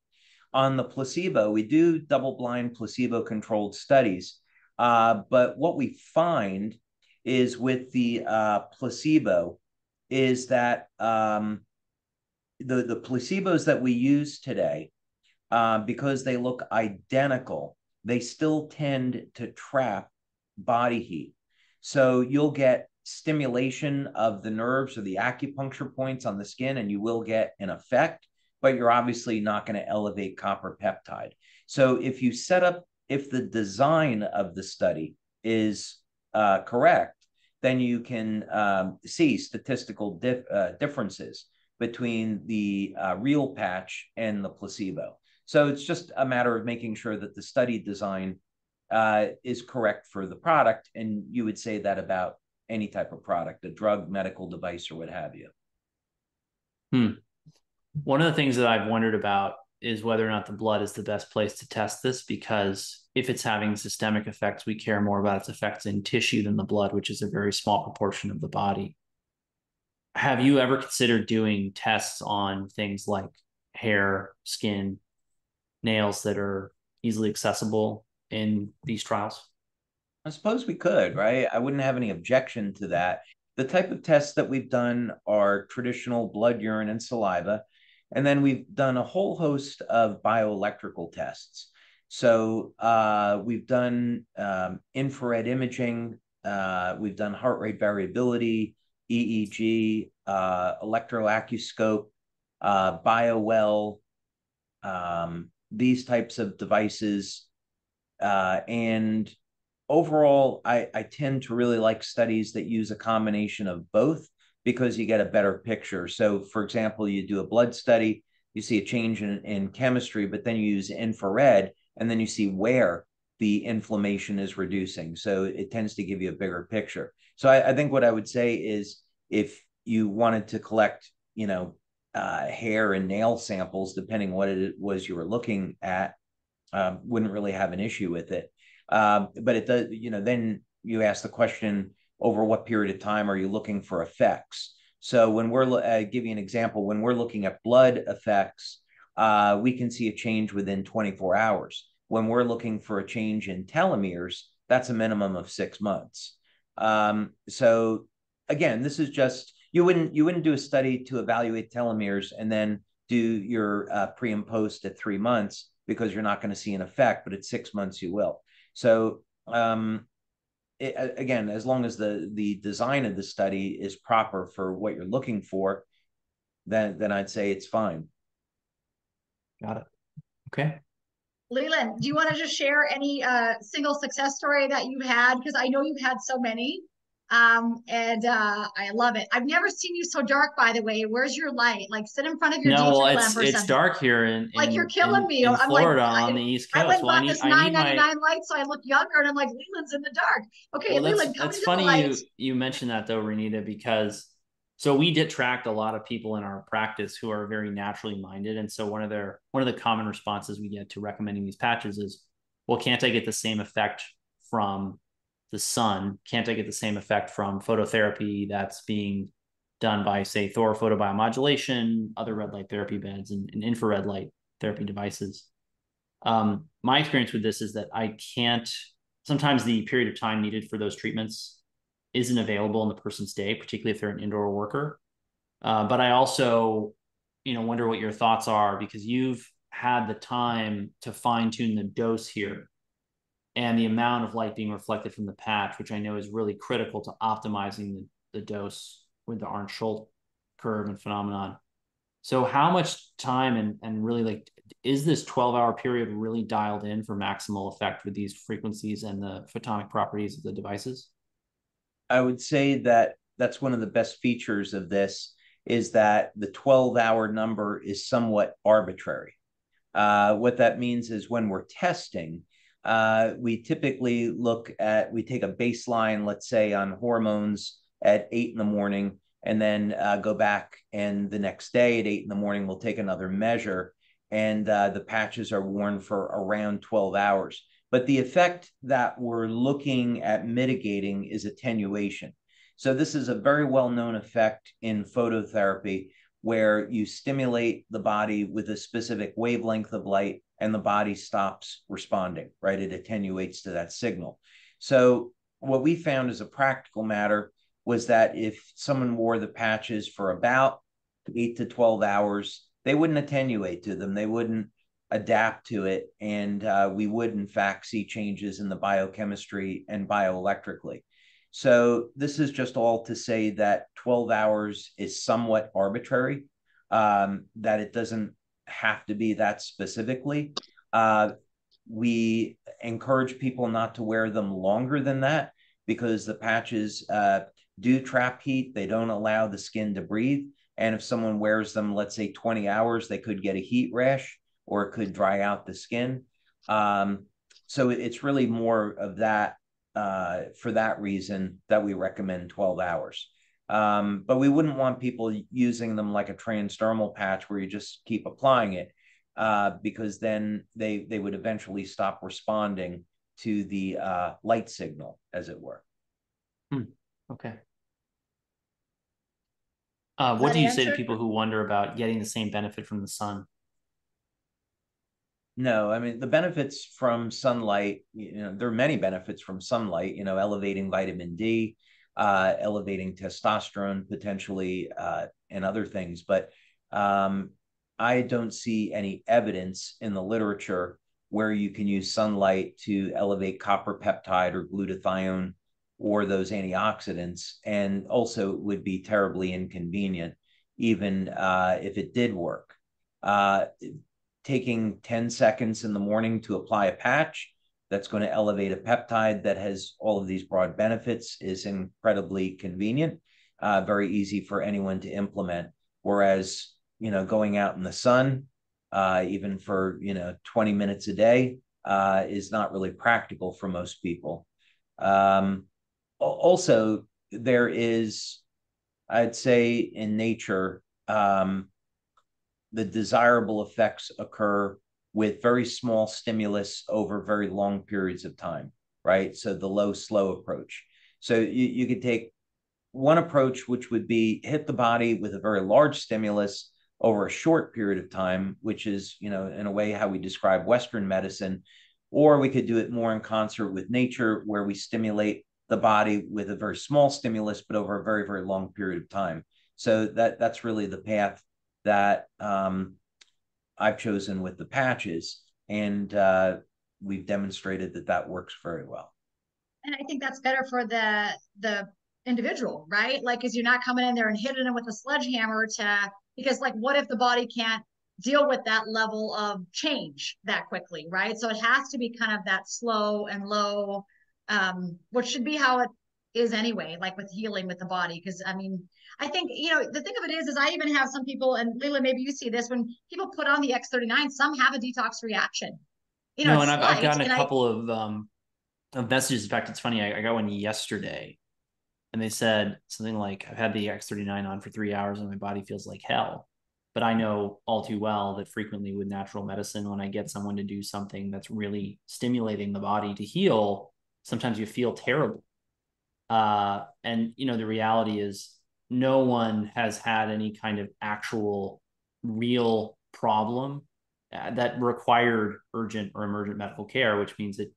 On the placebo, we do double-blind placebo-controlled studies. But what we find is with the placebo is that the placebos that we use today, because they look identical, they still tend to trap body heat. So you'll get stimulation of the nerves or the acupuncture points on the skin, and you will get an effect, but you're obviously not going to elevate copper peptide. So if the design of the study is correct, then you can see statistical differences between the real patch and the placebo. So it's just a matter of making sure that the study design is correct for the product. And you would say that about any type of product, a drug, medical device, or what have you. One of the things that I've wondered about is whether or not the blood is the best place to test this, because if it's having systemic effects, we care more about its effects in tissue than the blood, which is a very small proportion of the body. Have you ever considered doing tests on things like hair, skin, nails that are easily accessible in these trials? I suppose we could, right? I wouldn't have any objection to that. The type of tests that we've done are traditional blood, urine, and saliva. And then we've done a whole host of bioelectrical tests. So we've done infrared imaging, we've done heart rate variability, EEG, electroacuoscope, BioWell, these types of devices. And overall, I tend to really like studies that use a combination of both, because you get a better picture. So for example, you do a blood study, you see a change in chemistry, but then you use infrared and then you see where the inflammation is reducing. So it tends to give you a bigger picture. So I think what I would say is if you wanted to collect, hair and nail samples, depending what it was you were looking at, wouldn't really have an issue with it. But it does, then you ask the question, over what period of time are you looking for effects? So when we're, give you an example, when we're looking at blood effects, we can see a change within 24 hours. When we're looking for a change in telomeres, that's a minimum of 6 months. So again, this is just, you wouldn't do a study to evaluate telomeres and then do your pre and post at 3 months, because you're not going to see an effect, but at 6 months you will. So again, as long as the design of the study is proper for what you're looking for, then I'd say it's fine. Got it. Okay. Leland, do you want to just share any single success story that you've had? Because I know you've had so many. And I love it. I've never seen you so dark, by the way. Where's your light? Like, sit in front of your No, well, D2 lamp or it's something. dark here Like, you're killing me. in I'm Florida like, on the East I Coast. went and Well, bought this $9.99 light so I look younger, and I'm like, Leland's in the dark. Okay, well, Leland, come that's into the funny light. you mentioned that though, Renita, because so we detract a lot of people in our practice who are very naturally minded, and so one of the common responses we get to recommending these patches is, well, can't I get the same effect from the sun? Can't I get the same effect from phototherapy that's being done by, say, Thor photobiomodulation, other red light therapy beds, and infrared light therapy devices? My experience with this is that I can't, sometimes the period of time needed for those treatments isn't available in the person's day, particularly if they're an indoor worker. But I also, wonder what your thoughts are, because you've had the time to fine tune the dose here and the amount of light being reflected from the patch, which I know is really critical to optimizing the dose with the Arndt-Schultz curve and phenomenon. So how much time and really, like, is this 12-hour period really dialed in for maximal effect with these frequencies and the photonic properties of the devices? I would say that that's one of the best features of this, is that the 12-hour number is somewhat arbitrary. What that means is when we're testing, we typically we take a baseline, let's say on hormones at 8 in the morning, and then go back, and the next day at 8 in the morning, we'll take another measure, and the patches are worn for around 12 hours. But the effect that we're looking at mitigating is attenuation. So this is a very well-known effect in phototherapy, where you stimulate the body with a specific wavelength of light and the body stops responding, right? It attenuates to that signal. So what we found as a practical matter was that if someone wore the patches for about 8 to 12 hours, they wouldn't attenuate to them. They wouldn't adapt to it. And we would, in fact, see changes in the biochemistry and bioelectrically. So this is just all to say that 12 hours is somewhat arbitrary, that it doesn't have to be that specifically. We encourage people not to wear them longer than that, because the patches do trap heat. They don't allow the skin to breathe. And if someone wears them, let's say 20 hours, they could get a heat rash, or it could dry out the skin. So it's really more of that, for that reason, that we recommend 12 hours. But we wouldn't want people using them like a transdermal patch where you just keep applying it, because then they would eventually stop responding to the light signal, as it were. Okay. What do you say to people who wonder about getting the same benefit from the sun? No, I mean, the benefits from sunlight, there are many benefits from sunlight, elevating vitamin D, elevating testosterone potentially, and other things. But I don't see any evidence in the literature where you can use sunlight to elevate copper peptide or glutathione or those antioxidants, and also would be terribly inconvenient, even if it did work. Taking 10 seconds in the morning to apply a patch that's going to elevate a peptide that has all of these broad benefits is incredibly convenient. very easy for anyone to implement. Whereas, going out in the sun, even for, 20 minutes a day, is not really practical for most people. Also, there is, I'd say, in nature, the desirable effects occur with very small stimulus over very long periods of time, right? So the low, slow approach. So you could take one approach, which would be hit the body with a very large stimulus over a short period of time, which is, in a way, how we describe Western medicine. Or we could do it more in concert with nature, where we stimulate the body with a very small stimulus, but over a very, very long period of time. So that's really the path that I've chosen with the patches. And we've demonstrated that works very well. And I think that's better for the individual, right? Like, because you're not coming in there and hitting them with a sledgehammer because like, what if the body can't deal with that level of change that quickly, right? So it has to be kind of that slow and low, which should be how it is anyway, like with healing with the body. Because I mean, I think, the thing of it is I even have some people, and Leland, maybe you see this, when people put on the X39, some have a detox reaction. No, and I've gotten a couple of messages. In fact, it's funny. I got one yesterday, and they said something like, "I've had the X39 on for 3 hours, and my body feels like hell." But I know all too well that frequently with natural medicine, when I get someone to do something that's really stimulating the body to heal, sometimes you feel terrible. And the reality is, no one has had any kind of actual real problem that required urgent or emergent medical care, which means that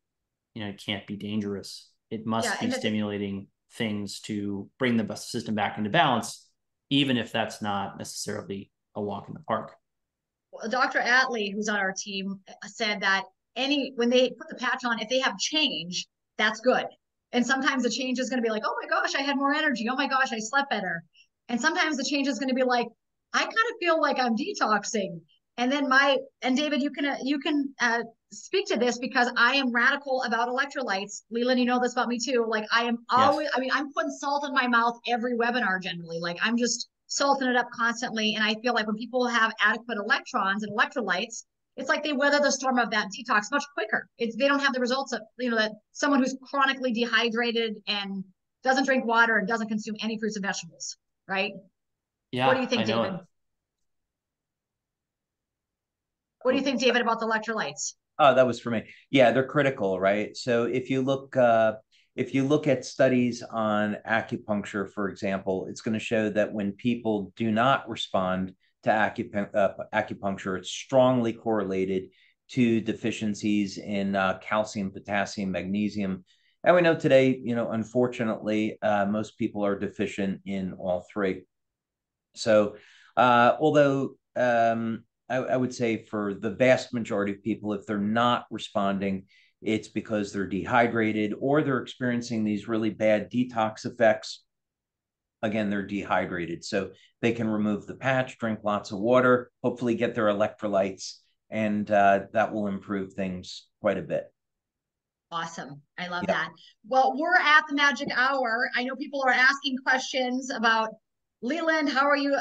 it can't be dangerous. It must be stimulating things to bring the system back into balance, even if that's not necessarily a walk in the park. Well, Dr. Atley, who's on our team, said that when they put the patch on, if they have change, that's good. And sometimes the change is going to be like, oh my gosh, I had more energy. Oh my gosh, I slept better. And sometimes the change is going to be like, I kind of feel like I'm detoxing. And then David, you can speak to this, because I am radical about electrolytes. Leland, you know this about me too. Like, I am always, yes. I mean, I'm putting salt in my mouth every webinar generally. Like, I'm just salting it up constantly. And I feel like when people have adequate electrons and electrolytes, it's like they weather the storm of that detox much quicker. They don't have the results of, that someone who's chronically dehydrated and doesn't drink water and doesn't consume any fruits and vegetables, right? Yeah. What do you think, David? What do you think, David, about the electrolytes? Oh, that was for me. Yeah, they're critical, right? So if you look at studies on acupuncture, for example, it's going to show that when people do not respond to acupuncture, it's strongly correlated to deficiencies in calcium, potassium, magnesium. And we know today, unfortunately, most people are deficient in all three. So although I would say for the vast majority of people, if they're not responding, it's because they're dehydrated or they're experiencing these really bad detox effects. Again, they're dehydrated. So they can remove the patch, drink lots of water, hopefully get their electrolytes, and that will improve things quite a bit. Awesome. I love that. Well, we're at the magic hour. I know people are asking questions about, Leland, how are you,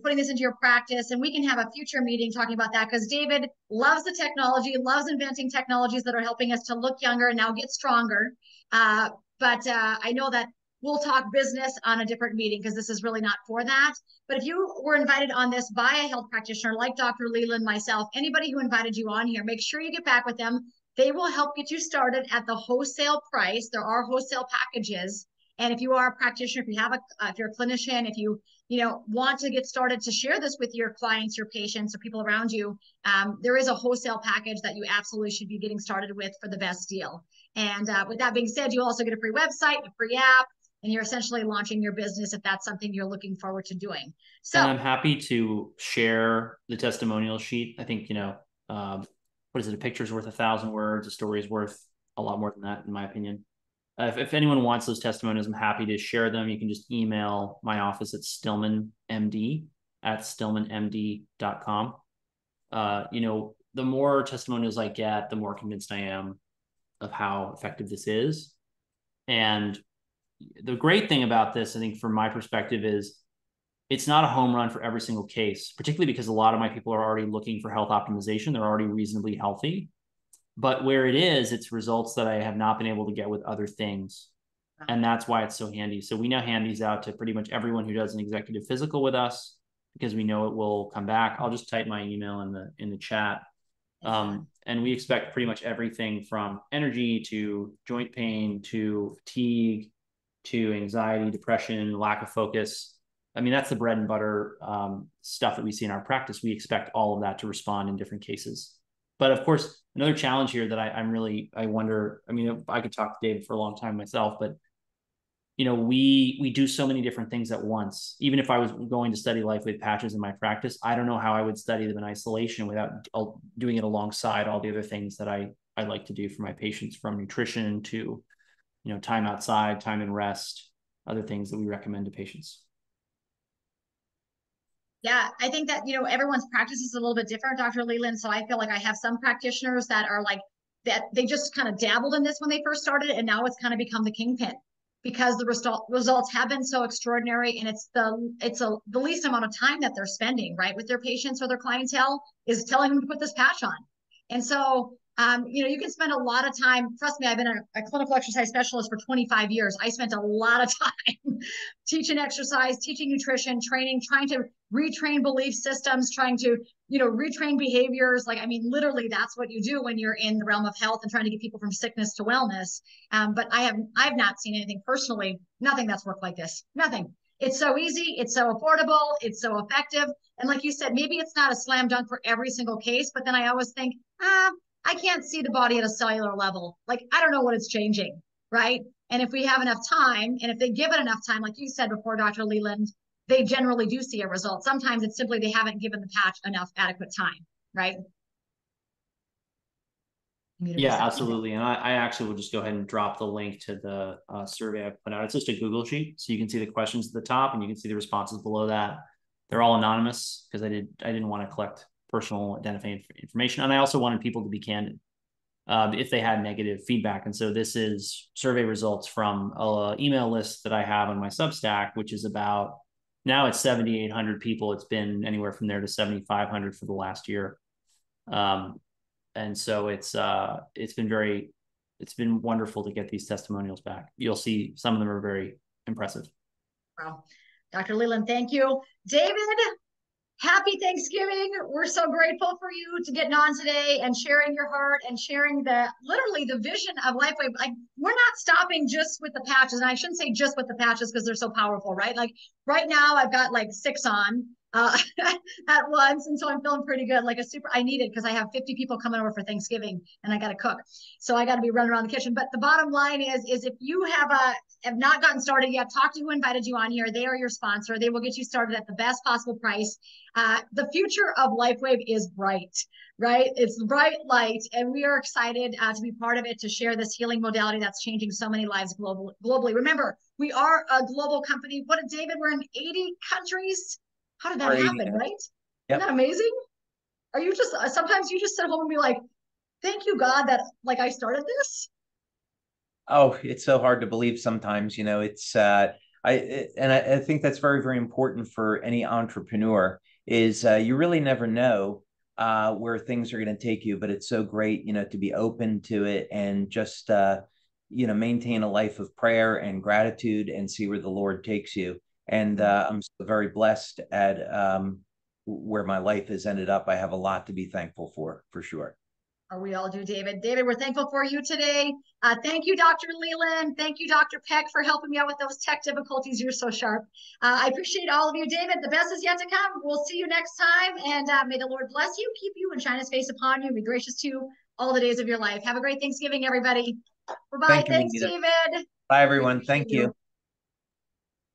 putting this into your practice? And we can have a future meeting talking about that, because David loves the technology, loves inventing technologies that are helping us to look younger and now get stronger. But I know that we'll talk business on a different meeting, because this is really not for that. But if you were invited on this by a health practitioner like Dr. Leland, myself, anybody who invited you on here, make sure you get back with them. They will help get you started at the wholesale price. There are wholesale packages. And if you are a practitioner, if you're a clinician, if you want to get started to share this with your clients, your patients, or people around you, there is a wholesale package that you absolutely should be getting started with for the best deal. And with that being said, you also get a free website, a free app, and you're essentially launching your business if that's something you're looking forward to doing. So, and I'm happy to share the testimonial sheet. I think, what is it? A picture's worth 1,000 words. A story is worth a lot more than that, in my opinion. If anyone wants those testimonials, I'm happy to share them. You can just email my office at stillmanmd@stillmanmd.com. The more testimonials I get, the more convinced I am of how effective this is. And the great thing about this, I think from my perspective, is it's not a home run for every single case, particularly because a lot of my people are already looking for health optimization. They're already reasonably healthy. But where it is, it's results that I have not been able to get with other things. And that's why it's so handy. So we now hand these out to pretty much everyone who does an executive physical with us, because we know it will come back. I'll just type my email in the chat. And we expect pretty much everything from energy to joint pain to fatigue to anxiety, depression, lack of focus. I mean, that's the bread and butter stuff that we see in our practice. We expect all of that to respond in different cases. But of course, another challenge here that I wonder, I mean, I could talk to David for a long time myself, but we do so many different things at once. Even if I was going to study LifeWave patches in my practice, I don't know how I would study them in isolation without doing it alongside all the other things that I like to do for my patients, from nutrition to, time outside, time and rest, other things that we recommend to patients. Yeah, I think that, everyone's practice is a little bit different, Dr. Leland. So I feel like I have some practitioners that are like that. They just kind of dabbled in this when they first started, and now it's kind of become the kingpin, because the results have been so extraordinary, and it's the least amount of time that they're spending, right, with their patients or their clientele, is telling them to put this patch on. And so, you can spend a lot of time. Trust me, I've been a clinical exercise specialist for 25 years. I spent a lot of time teaching exercise, teaching nutrition, training, trying to retrain belief systems, trying to, retrain behaviors. Like, I mean, literally that's what you do when you're in the realm of health and trying to get people from sickness to wellness. But I've not seen anything personally, nothing that's worked like this, nothing. It's so easy. It's so affordable. It's so effective. And like you said, maybe it's not a slam dunk for every single case, but then I always think, I can't see the body at a cellular level. Like, I don't know what it's changing, right? And if we have enough time, and if they give it enough time, like you said before, Dr. Leland, they generally do see a result. Sometimes it's simply they haven't given the patch enough adequate time, right? Yeah, absolutely. And I actually will just go ahead and drop the link to the survey I put out. It's just a Google sheet, so you can see the questions at the top and you can see the responses below that. They're all anonymous because I didn't want to collect personal identifying information, and I also wanted people to be candid if they had negative feedback. And so this is survey results from an email list that I have on my Substack, which is about, now it's 7,800 people. It's been anywhere from there to 7,500 for the last year. And so it's been wonderful to get these testimonials back. You'll see some of them are very impressive. Wow. Dr. Leland, thank you. David, happy Thanksgiving. We're so grateful for you to getting on today and sharing your heart and sharing literally the vision of LifeWave. Like, we're not stopping just with the patches. And I shouldn't say just with the patches because they're so powerful, right? Like right now I've got like 6 on at once. And so I'm feeling pretty good. Like I need it because I have 50 people coming over for Thanksgiving and I got to cook. So I got to be running around the kitchen. But the bottom line is if you have not gotten started yet, talk to who invited you on here. They are your sponsor. They will get you started at the best possible price. The future of LifeWave is bright, right? It's bright light, and we are excited to be part of it, to share this healing modality that's changing so many lives globally. Remember, we are a global company. What did David? We're in 80 countries. How did that happen, right? Yep. Isn't that amazing? Are you just, sometimes you just sit home and be like, thank you, God, that like I started this? Oh, it's so hard to believe sometimes, it's, I think that's very, very important for any entrepreneur is you really never know where things are going to take you, but it's so great, to be open to it and just, maintain a life of prayer and gratitude and see where the Lord takes you. And I'm so very blessed at where my life has ended up. I have a lot to be thankful for sure. We all do, David. David, we're thankful for you today. Thank you, Dr. Leland. Thank you, Dr. Peck, for helping me out with those tech difficulties. You're so sharp. I appreciate all of you. David, the best is yet to come. We'll see you next time. And may the Lord bless you, keep you, and shine his face upon you, and be gracious to you all the days of your life. Have a great Thanksgiving, everybody. Bye-bye. Thanks, David. Bye, everyone. Thank you.